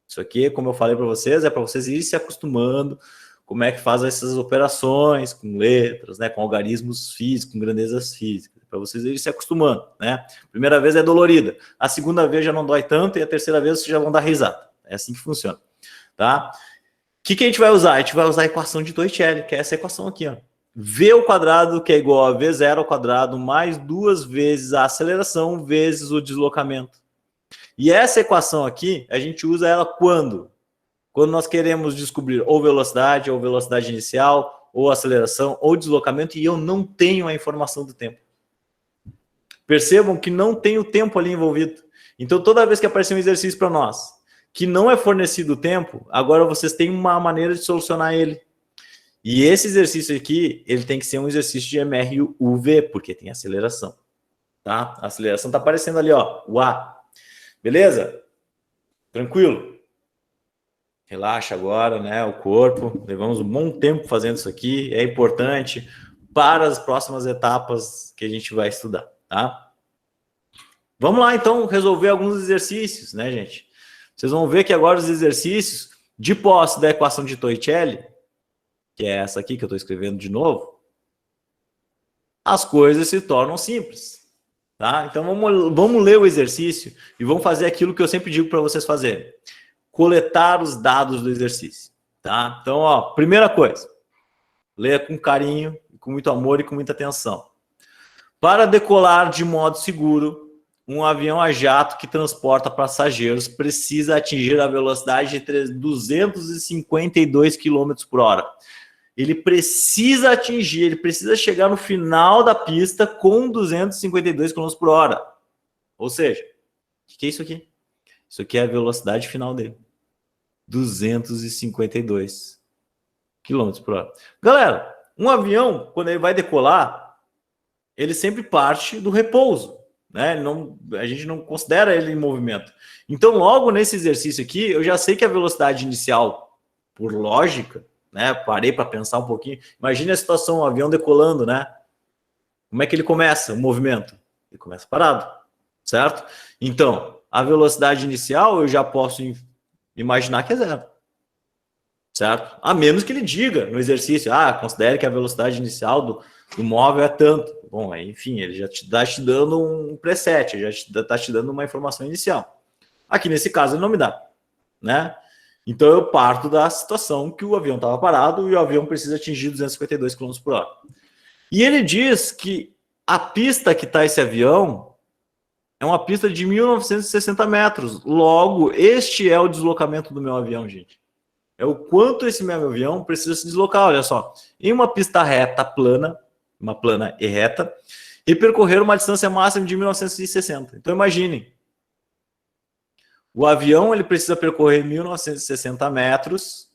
Isso aqui, como eu falei para vocês, é para vocês irem se acostumando como é que faz essas operações com letras, né, com algarismos físicos, com grandezas físicas, para vocês irem se acostumando, né? Primeira vez é dolorida, a segunda vez já não dói tanto e a terceira vez vocês já vão dar risada. É assim que funciona, tá? O que a gente vai usar? A gente vai usar a equação de Torricelli, que é essa equação aqui, ó. V ao quadrado, que é igual a V0 ao quadrado, mais 2 vezes a aceleração vezes o deslocamento. E essa equação aqui, a gente usa ela quando? Quando nós queremos descobrir ou velocidade inicial, ou aceleração, ou deslocamento, e eu não tenho a informação do tempo. Percebam que não tem o tempo ali envolvido. Então, toda vez que aparecer um exercício para nós, que não é fornecido o tempo, agora vocês têm uma maneira de solucionar ele. E esse exercício aqui, ele tem que ser um exercício de MRUV, porque tem aceleração. Tá? A aceleração está aparecendo ali, ó, o A. Beleza? Tranquilo? Relaxa agora, né, o corpo. Levamos um bom tempo fazendo isso aqui. É importante para as próximas etapas que a gente vai estudar, tá? Vamos lá, então, resolver alguns exercícios, né, gente? Vocês vão ver que agora os exercícios de posse da equação de Torricelli, que é essa aqui que eu estou escrevendo de novo, as coisas se tornam simples, tá? Então, vamos ler o exercício e vamos fazer aquilo que eu sempre digo para vocês fazerem. Coletar os dados do exercício, tá? Então, ó, primeira coisa, leia com carinho, com muito amor e com muita atenção. Para decolar de modo seguro, um avião a jato que transporta passageiros precisa atingir a velocidade de 252 km por hora. Ele precisa atingir, ele precisa chegar no final da pista com 252 km por hora. Ou seja, o que é isso aqui? Isso aqui é a velocidade final dele. 252 km por hora. Galera, um avião, quando ele vai decolar, ele sempre parte do repouso. Né? A gente não considera ele em movimento. Então, logo nesse exercício aqui, eu já sei que a velocidade inicial, por lógica, né? Parei para pensar um pouquinho. Imagine a situação, um avião decolando, né? Como é que ele começa o movimento? Ele começa parado, certo? Então, a velocidade inicial eu já posso imaginar que é zero, certo? A menos que ele diga no exercício, considere que a velocidade inicial do móvel é tanto. Bom, aí, enfim, ele já está te dando um preset, já está te dando uma informação inicial. Aqui, nesse caso, ele não me dá, né? Então, eu parto da situação que o avião estava parado e o avião precisa atingir 252 km por hora. E ele diz que a pista que está esse avião é uma pista de 1.960 metros. Logo, este é o deslocamento do meu avião, gente. É o quanto esse meu avião precisa se deslocar, olha só. Em uma pista reta, plana, uma plana e reta, e percorrer uma distância máxima de 1960. Então, imaginem. O avião ele precisa percorrer 1960 metros.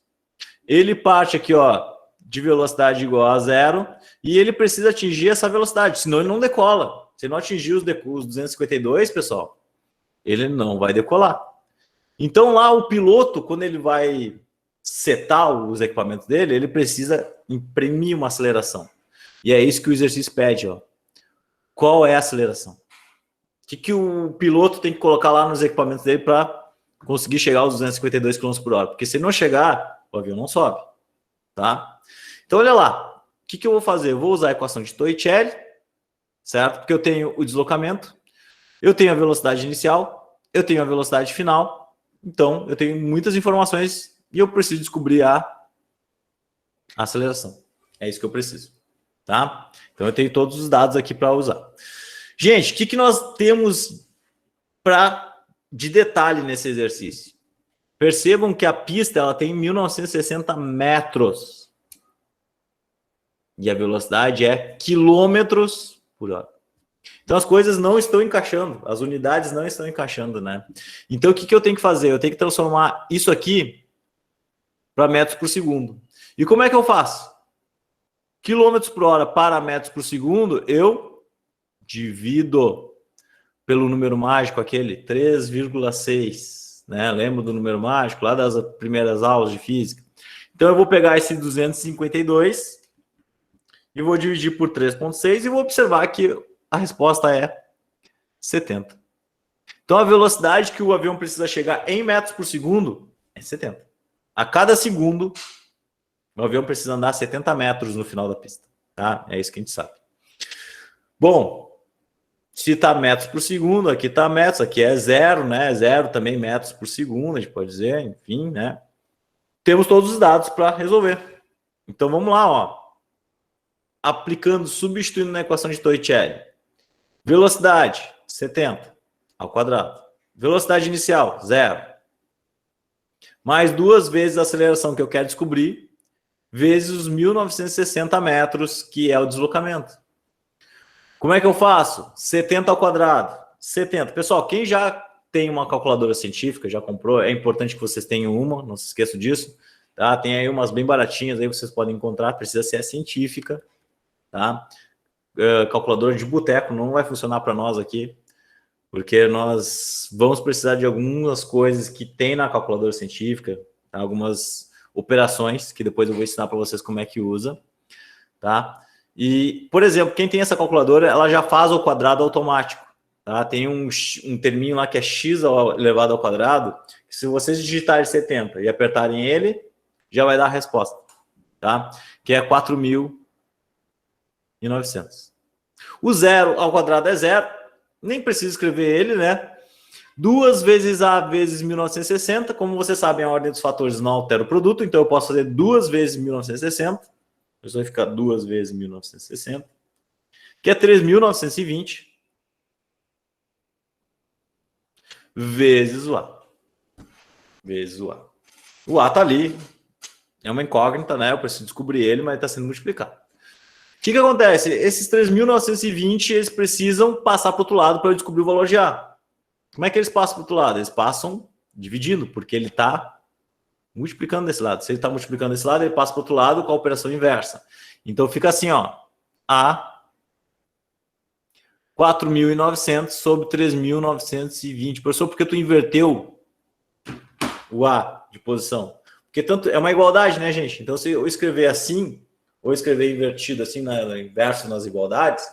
Ele parte aqui, ó, de velocidade igual a zero, e ele precisa atingir essa velocidade, senão ele não decola. Se não atingir os 252, pessoal, ele não vai decolar. Então, lá o piloto, quando ele vai setar os equipamentos dele, ele precisa imprimir uma aceleração. E é isso que o exercício pede, ó. Qual é a aceleração? O que o piloto tem que colocar lá nos equipamentos dele para conseguir chegar aos 252 km por hora? Porque se não chegar, o avião não sobe, tá? Então, olha lá. O que eu vou fazer? Eu vou usar a equação de Torricelli, certo? Porque eu tenho o deslocamento, eu tenho a velocidade inicial, eu tenho a velocidade final. Então, eu tenho muitas informações e eu preciso descobrir a aceleração. É isso que eu preciso. Tá? Então, eu tenho todos os dados aqui para usar. Gente, o que nós temos de detalhe nesse exercício? Percebam que a pista ela tem 1960 metros. E a velocidade é quilômetros por hora. Então, as coisas não estão encaixando. As unidades não estão encaixando, né? Então, o que eu tenho que fazer? Eu tenho que transformar isso aqui para metros por segundo. E como é que eu faço? Quilômetros por hora para metros por segundo, eu divido pelo número mágico, aquele 3,6, né? Lembra do número mágico lá das primeiras aulas de física? Então, eu vou pegar esse 252 e vou dividir por 3,6 e vou observar que a resposta é 70. Então, a velocidade que o avião precisa chegar em metros por segundo é 70. A cada segundo, o avião precisa andar 70 metros no final da pista. Tá? É isso que a gente sabe. Bom, se está metros por segundo, aqui está metros, aqui é zero, né? Zero também metros por segundo, a gente pode dizer, enfim, né? Temos todos os dados para resolver. Então, vamos lá, ó. Aplicando, substituindo na equação de Torricelli. Velocidade, 70 ao quadrado. Velocidade inicial, 0. Mais 2 vezes a aceleração que eu quero descobrir, vezes os 1960 metros, que é o deslocamento. Como é que eu faço? 70 ao quadrado. 70. Pessoal, quem já tem uma calculadora científica, já comprou, é importante que vocês tenham uma, não se esqueçam disso. Tá? Tem aí umas bem baratinhas, aí vocês podem encontrar, precisa ser a científica. Tá? Calculadora de boteco não vai funcionar para nós aqui, porque nós vamos precisar de algumas coisas que tem na calculadora científica, tá? Algumas operações que depois eu vou ensinar para vocês como é que usa, tá? E, por exemplo, quem tem essa calculadora, ela já faz o quadrado automático, tá? Tem um terminho lá que é x elevado ao quadrado, que se vocês digitarem 70 e apertarem ele, já vai dar a resposta, tá? Que é 4.900. O 0 ao quadrado é 0, nem preciso escrever ele, né? 2 vezes A vezes 1960, como vocês sabem, a ordem dos fatores não altera o produto, então eu posso fazer 2 vezes 1960, isso vai ficar 2 vezes 1960, que é 3.920, vezes o A. Vezes o A. O A tá ali, é uma incógnita, né? Eu preciso descobrir ele, mas está sendo multiplicado. O que acontece? Esses 3.920, eles precisam passar para o outro lado para eu descobrir o valor de A. Como é que eles passam para o outro lado? Eles passam dividindo, porque ele está multiplicando desse lado. Se ele está multiplicando desse lado, ele passa para o outro lado com a operação inversa. Então fica assim, ó, A 4.900 sobre 3.920. Professor, por que tu inverteu o A de posição? Porque tanto é uma igualdade, né, gente? Então se eu escrever assim, ou escrever invertido assim, no inverso nas igualdades,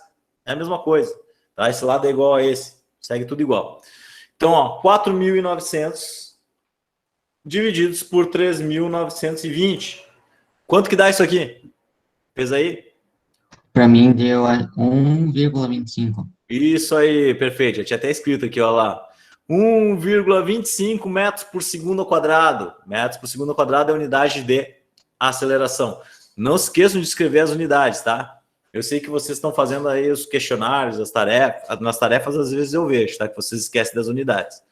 é a mesma coisa. Tá? Esse lado é igual a esse. Segue tudo igual. Então, ó, 4.900 divididos por 3.920. Quanto que dá isso aqui? Fez aí? Para mim deu 1,25. Isso aí, perfeito. Já tinha até escrito aqui, ó lá. 1,25 metros por segundo ao quadrado. Metros por segundo ao quadrado é a unidade de aceleração. Não se esqueçam de escrever as unidades, tá? Eu sei que vocês estão fazendo aí os questionários, as tarefas. Nas tarefas, às vezes, eu vejo, tá? Que vocês esquecem das unidades.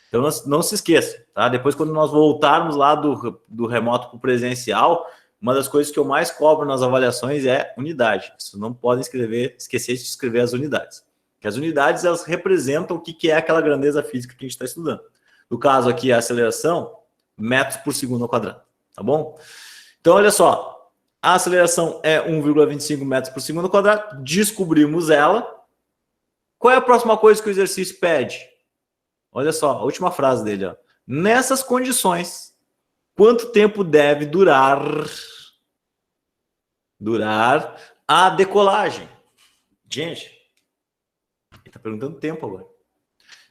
Então, não se esqueçam, tá? Depois, quando nós voltarmos lá do remoto para o presencial, uma das coisas que eu mais cobro nas avaliações é unidade. Vocês não podem esquecer de escrever as unidades. Porque as unidades, elas representam o que é aquela grandeza física que a gente está estudando. No caso aqui, a aceleração, metros por segundo ao quadrado, tá bom? Então, olha só. A aceleração é 1,25 metros por segundo ao quadrado. Descobrimos ela. Qual é a próxima coisa que o exercício pede? Olha só, a última frase dele. Ó. Nessas condições, quanto tempo deve durar a decolagem? Gente, ele está perguntando tempo agora.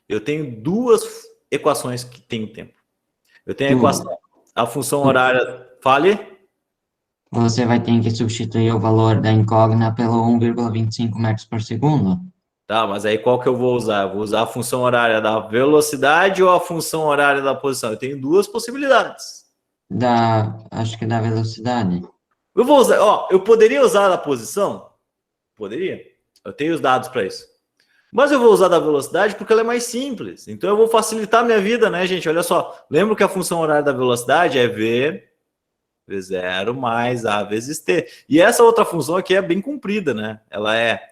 Eu tenho duas equações que têm tempo. Eu tenho a equação, a função horária. Fale. Você vai ter que substituir o valor da incógnita pelo 1,25 metros por segundo. Tá, mas aí qual que eu vou usar? Eu vou usar a função horária da velocidade ou a função horária da posição? Eu tenho duas possibilidades. Acho que da velocidade. Eu vou usar, ó, eu poderia usar a da posição? Poderia. Eu tenho os dados para isso. Mas eu vou usar da velocidade porque ela é mais simples. Então eu vou facilitar a minha vida, né, gente? Olha só. Lembra que a função horária da velocidade é V0 mais A vezes T. E essa outra função aqui é bem comprida, né? Ela é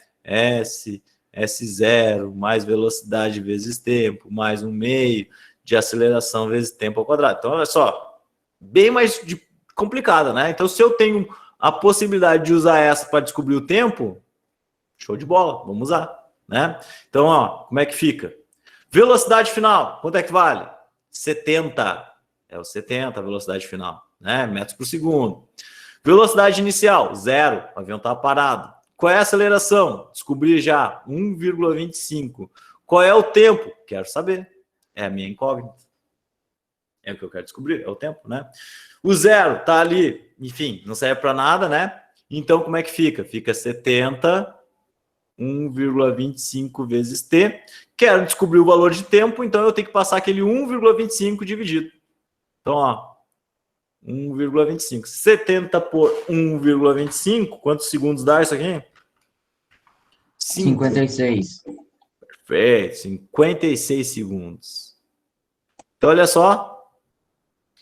S0 mais velocidade vezes tempo, mais 1/2 de aceleração vezes tempo ao quadrado. Então, olha só, bem mais complicada, né? Então, se eu tenho a possibilidade de usar essa para descobrir o tempo, show de bola, vamos usar, né? Então, ó, como é que fica? Velocidade final, quanto é que vale? 70, é o 70 a velocidade final, né? Metros por segundo. Velocidade inicial, 0, o avião está parado. Qual é a aceleração? Descobri já, 1,25. Qual é o tempo? Quero saber. É a minha incógnita. É o que eu quero descobrir, é o tempo, né? O 0 tá ali, enfim, não serve para nada, né? Então, como é que fica? Fica 70, 1,25 vezes t. Quero descobrir o valor de tempo, então eu tenho que passar aquele 1,25 dividido. Então, ó, 1,25. 70 por 1,25. Quantos segundos dá isso aqui? 56. Perfeito. 56 segundos. Então, olha só,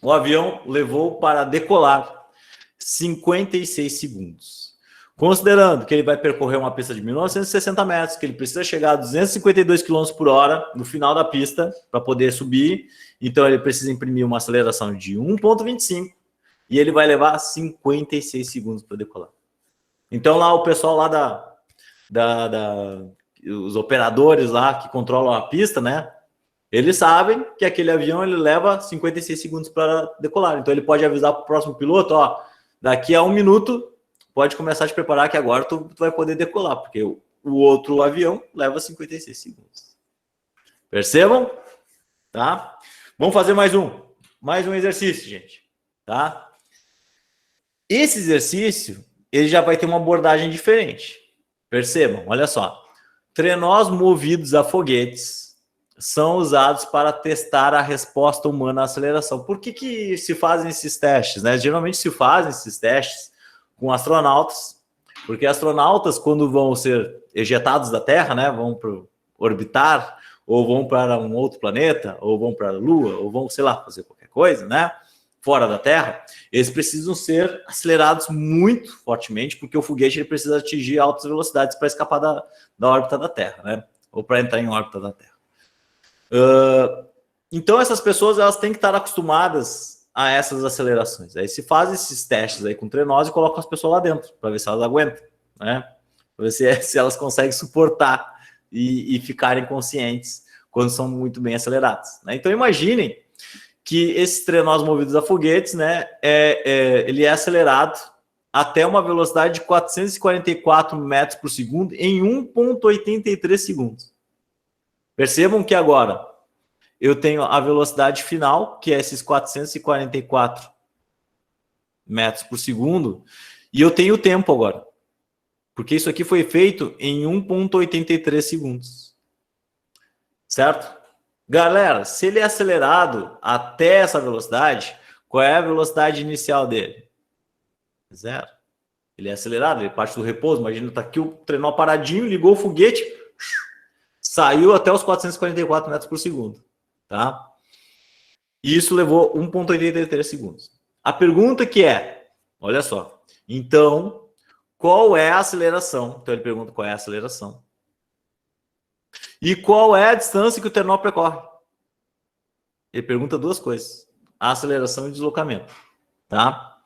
o avião levou para decolar 56 segundos. Considerando que ele vai percorrer uma pista de 1.960 metros, que ele precisa chegar a 252 km por hora no final da pista para poder subir, então ele precisa imprimir uma aceleração de 1,25 e ele vai levar 56 segundos para decolar. Então lá o pessoal lá os operadores lá que controlam a pista, né? Eles sabem que aquele avião ele leva 56 segundos para decolar. Então ele pode avisar para o próximo piloto, ó, daqui a 1 minuto pode começar a te preparar que agora tu vai poder decolar, porque o outro avião leva 56 segundos. Percebam? Tá? Vamos fazer mais um exercício, gente. Tá? Esse exercício, ele já vai ter uma abordagem diferente. Percebam? Olha só. Trenós movidos a foguetes são usados para testar a resposta humana à aceleração. Por que se fazem esses testes, né? Geralmente se fazem esses testes com astronautas, porque astronautas, quando vão ser ejetados da Terra, né, vão orbitar, ou vão para um outro planeta, ou vão para a Lua, ou vão, sei lá, fazer qualquer coisa, né, fora da Terra, eles precisam ser acelerados muito fortemente, porque o foguete ele precisa atingir altas velocidades para escapar da órbita da Terra, né, ou para entrar em órbita da Terra. Então, essas pessoas elas têm que estar acostumadas a essas acelerações. Aí se faz esses testes aí com trenós e colocam as pessoas lá dentro, para ver se elas aguentam, né? Para ver se elas conseguem suportar e ficarem conscientes quando são muito bem aceleradas, né? Então imaginem que esses trenós movidos a foguetes, né, ele é acelerado até uma velocidade de 444 metros por segundo em 1,83 segundos. Percebam que agora eu tenho a velocidade final, que é esses 444 metros por segundo, e eu tenho o tempo agora. Porque isso aqui foi feito em 1,83 segundos. Certo? Galera, se ele é acelerado até essa velocidade, qual é a velocidade inicial dele? 0. Ele é acelerado, ele parte do repouso. Imagina, tá aqui o trenó paradinho, ligou o foguete, saiu até os 444 metros por segundo. Tá? E isso levou 1,83 segundos. A pergunta que é, olha só, então, qual é a aceleração? Então ele pergunta qual é a aceleração. E qual é a distância que o trenó percorre? Ele pergunta duas coisas, a aceleração e o deslocamento. Tá?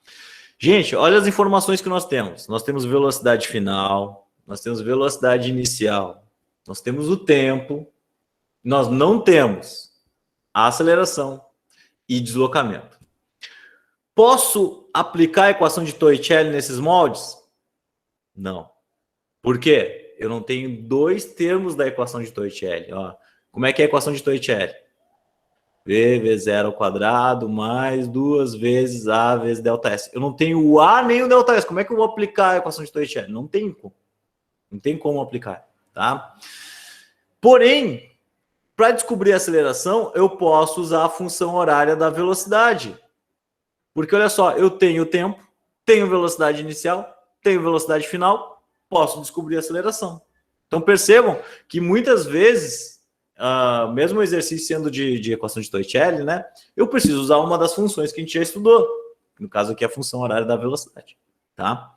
Gente, olha as informações que nós temos. Nós temos velocidade final, nós temos velocidade inicial, nós temos o tempo, nós não temos a aceleração e deslocamento. Posso aplicar a equação de Torricelli nesses moldes? Não. Por quê? Eu não tenho dois termos da equação de Torricelli. Ó, como é que é a equação de Torricelli? V vezes 0 ao quadrado mais 2 vezes A vezes ΔS. Eu não tenho o A nem o ΔS. Como é que eu vou aplicar a equação de Torricelli? Não tem como. Não tem como aplicar. Tá? Porém, para descobrir a aceleração, eu posso usar a função horária da velocidade. Porque, olha só, eu tenho tempo, tenho velocidade inicial, tenho velocidade final, posso descobrir a aceleração. Então, percebam que muitas vezes, mesmo o exercício sendo de equação de Torricelli, né, eu preciso usar uma das funções que a gente já estudou. No caso aqui, a função horária da velocidade. Tá?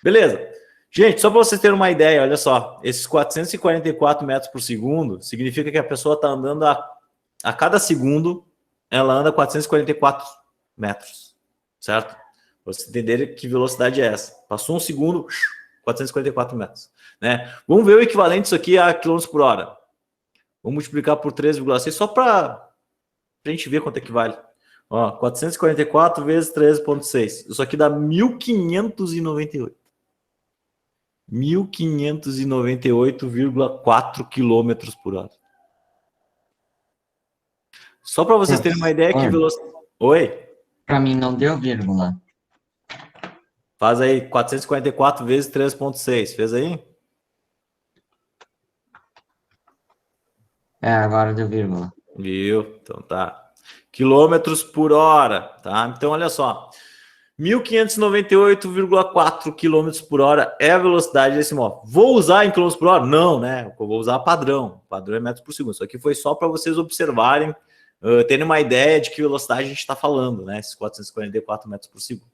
Beleza. Gente, só para vocês terem uma ideia, olha só, esses 444 metros por segundo significa que a pessoa está andando a cada segundo, ela anda 444 metros, certo? Para vocês entenderem que velocidade é essa. Passou um segundo, 444 metros, né? Vamos ver o equivalente disso aqui a quilômetros por hora. Vamos multiplicar por 3,6 só para a gente ver quanto é que vale. Ó, 444 vezes 13,6. Isso aqui dá 1.598. 1.598,4 km por hora. Só para vocês terem uma ideia que velocidade... Oi? Para mim não deu vírgula. Faz aí 444 vezes 3,6. Fez aí? Agora deu vírgula. Viu? Então tá. Quilômetros por hora, tá? Então olha só. 1.598,4 km por hora é a velocidade desse móvel. Vou usar em km por hora? Não, né? Eu vou usar padrão. Padrão é metros por segundo. Isso aqui foi só para vocês observarem tendo uma ideia de que velocidade a gente está falando, né? Esses 444 metros por segundo.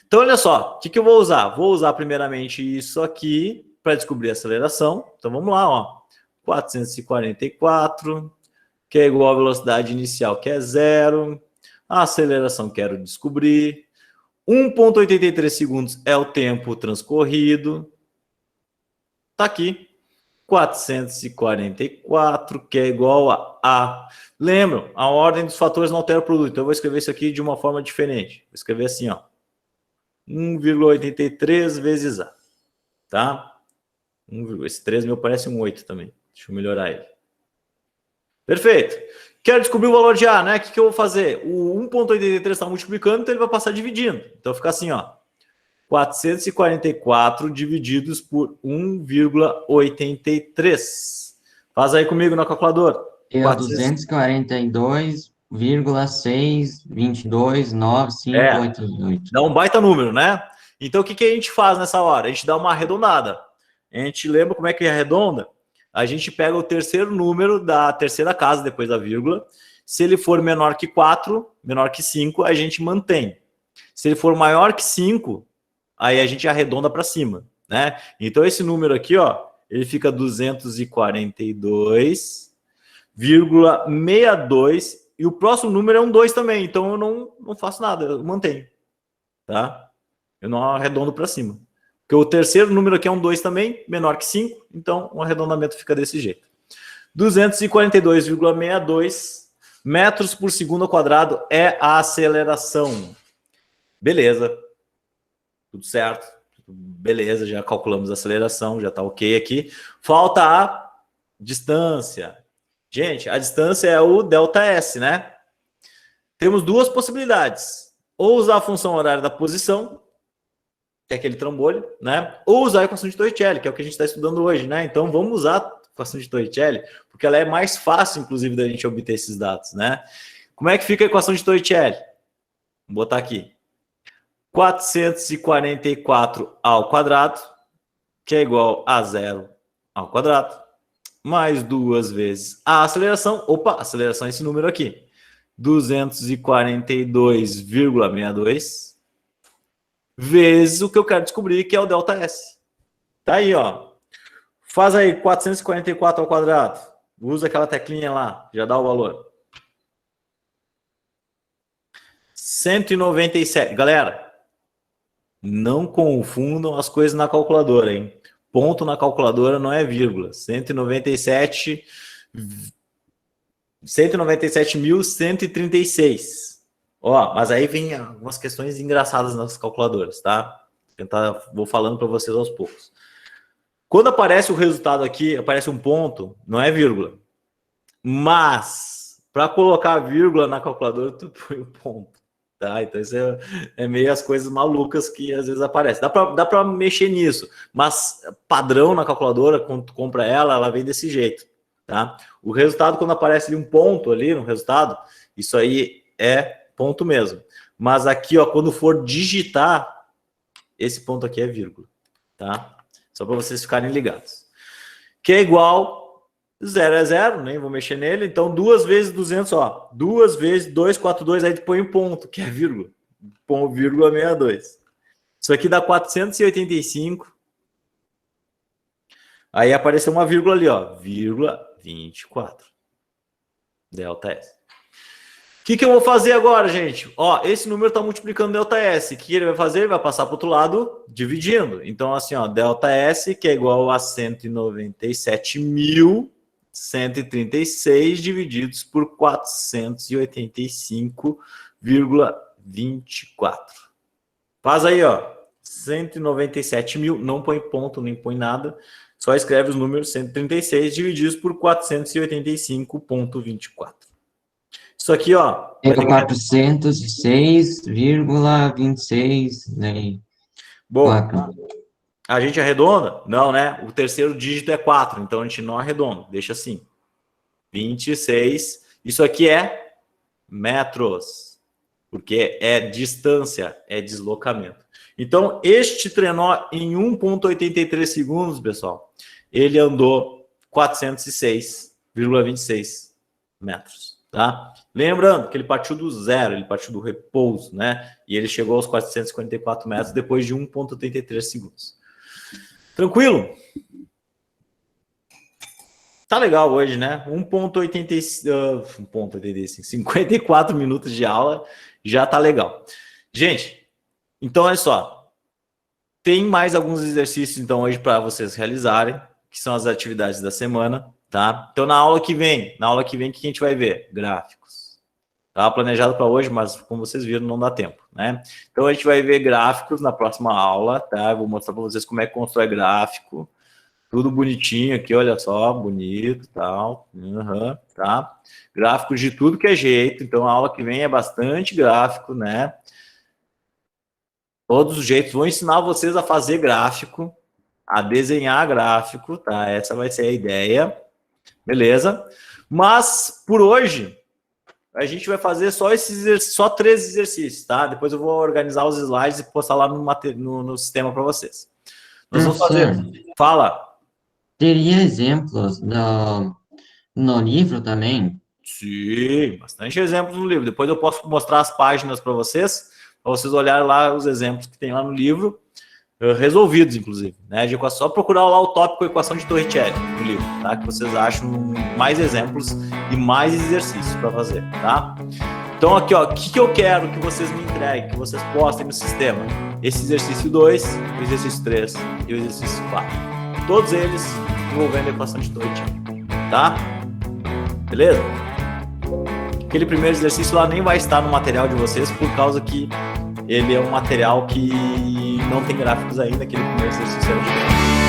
Então, olha só, o que eu vou usar? Vou usar primeiramente isso aqui para descobrir a aceleração. Então, vamos lá, ó. 444, que é igual à velocidade inicial, que é 0. A aceleração quero descobrir. 1,83 segundos é o tempo transcorrido. Tá aqui. 444, que é igual a... Lembram, a ordem dos fatores não altera o produto. Então, eu vou escrever isso aqui de uma forma diferente. Vou escrever assim, ó. 1,83 vezes A. Tá? Esse 3 meu parece um 8 também. Deixa eu melhorar ele. Perfeito. Quero descobrir o valor de A, né? O que eu vou fazer? O 1,83 está multiplicando, então ele vai passar dividindo. Então, fica assim, ó. 444 divididos por 1,83. Faz aí comigo na calculadora. Eu 242,622,9588. Dá um baita número, né? Então, o que a gente faz nessa hora? A gente dá uma arredondada. A gente lembra como é que arredonda? A gente pega o terceiro número da terceira casa depois da vírgula. Se ele for menor que 4, menor que 5, a gente mantém. Se ele for maior que 5, aí a gente arredonda para cima, né? Então, esse número aqui, ó, ele fica 242,62 e o próximo número é um 2 também. Então, eu não faço nada, eu mantenho, tá? Eu não arredondo para cima. Porque o terceiro número aqui é um 2 também, menor que 5, então o arredondamento fica desse jeito. 242,62 metros por segundo ao quadrado é a aceleração. Beleza. Tudo certo. Beleza, já calculamos a aceleração, já está ok aqui. Falta a distância. Gente, a distância é o ΔS, né? Temos duas possibilidades. Ou usar a função horária da posição, que é aquele trambolho, né? Ou usar a equação de Torricelli, que é o que a gente está estudando hoje, né? Então, vamos usar a equação de Torricelli, porque ela é mais fácil, inclusive, da gente obter esses dados, né? Como é que fica a equação de Torricelli? Vou botar aqui. 444 ao quadrado, que é igual a 0 ao quadrado, mais 2 vezes a aceleração. Opa, aceleração é esse número aqui. 242,62 vezes o que eu quero descobrir, que é o ΔS. Tá aí, ó. Faz aí 444 ao quadrado. Usa aquela teclinha lá, já dá o valor. 197. Galera, não confundam as coisas na calculadora, hein? Ponto na calculadora não é vírgula. 197.136. Ó, mas aí vem algumas questões engraçadas nas calculadoras, tá? Vou falando para vocês aos poucos. Quando aparece o resultado aqui, aparece um ponto, não é vírgula. Mas, para colocar vírgula na calculadora, tu põe o ponto. Tá? Então, isso é meio as coisas malucas que às vezes aparecem. Dá para mexer nisso, mas padrão na calculadora, quando tu compra ela vem desse jeito. Tá? O resultado, quando aparece ali um ponto ali no resultado, isso aí é ponto mesmo. Mas aqui, ó, quando for digitar, esse ponto aqui é vírgula. Tá? Só para vocês ficarem ligados. Que é igual 0 é 0, nem vou mexer nele. Então, 2 vezes 200, ó. 2 vezes 242, aí tu põe um ponto, que é vírgula. Vírgula 62. Isso aqui dá 485. Aí apareceu uma vírgula ali, ó. Vírgula 24. ΔS. O que eu vou fazer agora, gente? Ó, esse número está multiplicando ΔS. O que ele vai fazer? Ele vai passar para o outro lado, dividindo. Então, assim, ó, ΔS, que é igual a 197.136 divididos por 485,24. Faz aí, ó. 197 mil, não põe ponto, nem põe nada. Só escreve os números 136 divididos por 485,24. Isso aqui, ó. É 406,26, né? Bom, 4. a gente arredonda? Não, né? O terceiro dígito é 4, então a gente não arredonda, deixa assim. 26. Isso aqui é metros, porque é distância, é deslocamento. Então, este trenó em 1,83 segundos, pessoal, ele andou 406,26 metros. tá? Lembrando que ele partiu do zero, ele partiu do repouso, né? E ele chegou aos 454 metros depois de 1,33 segundos. Tranquilo? Tá legal hoje, né? 1,85, 54 minutos de aula, já tá legal. Gente, então olha só. Tem mais alguns exercícios, então, hoje para vocês realizarem, que são as atividades da semana, tá? Então, na aula que vem, o que a gente vai ver? Gráficos. Estava planejado para hoje, mas como vocês viram, não dá tempo, né? Então, a gente vai ver gráficos na próxima aula, tá? Eu vou mostrar para vocês como é que constrói gráfico. Tudo bonitinho aqui, olha só, bonito e tal. Tá? Gráficos de tudo que é jeito. Então, a aula que vem é bastante gráfico, né? Todos os jeitos. Vou ensinar vocês a fazer gráfico, a desenhar gráfico, tá? Essa vai ser a ideia. Beleza? Mas, por hoje, a gente vai fazer só 3 exercícios, tá? Depois eu vou organizar os slides e postar lá no sistema para vocês. Nós vamos fazer... Fala. Teria exemplos no livro também? Sim, bastante exemplos no livro. Depois eu posso mostrar as páginas para vocês olharem lá os exemplos que tem lá no livro, resolvidos, inclusive, né? É só procurar lá o tópico equação de Torricelli no livro, tá? Que vocês acham mais exemplos e mais exercícios para fazer, tá? Então, aqui, ó, o que eu quero que vocês me entreguem, que vocês postem no sistema? Esse exercício 2, o exercício 3 e o exercício 4. Todos eles envolvendo a equação de Torricelli, tá? Beleza? Aquele primeiro exercício lá nem vai estar no material de vocês, por causa que ele é um material que não tem gráficos ainda, aquele primeiro exercício era de gráficos.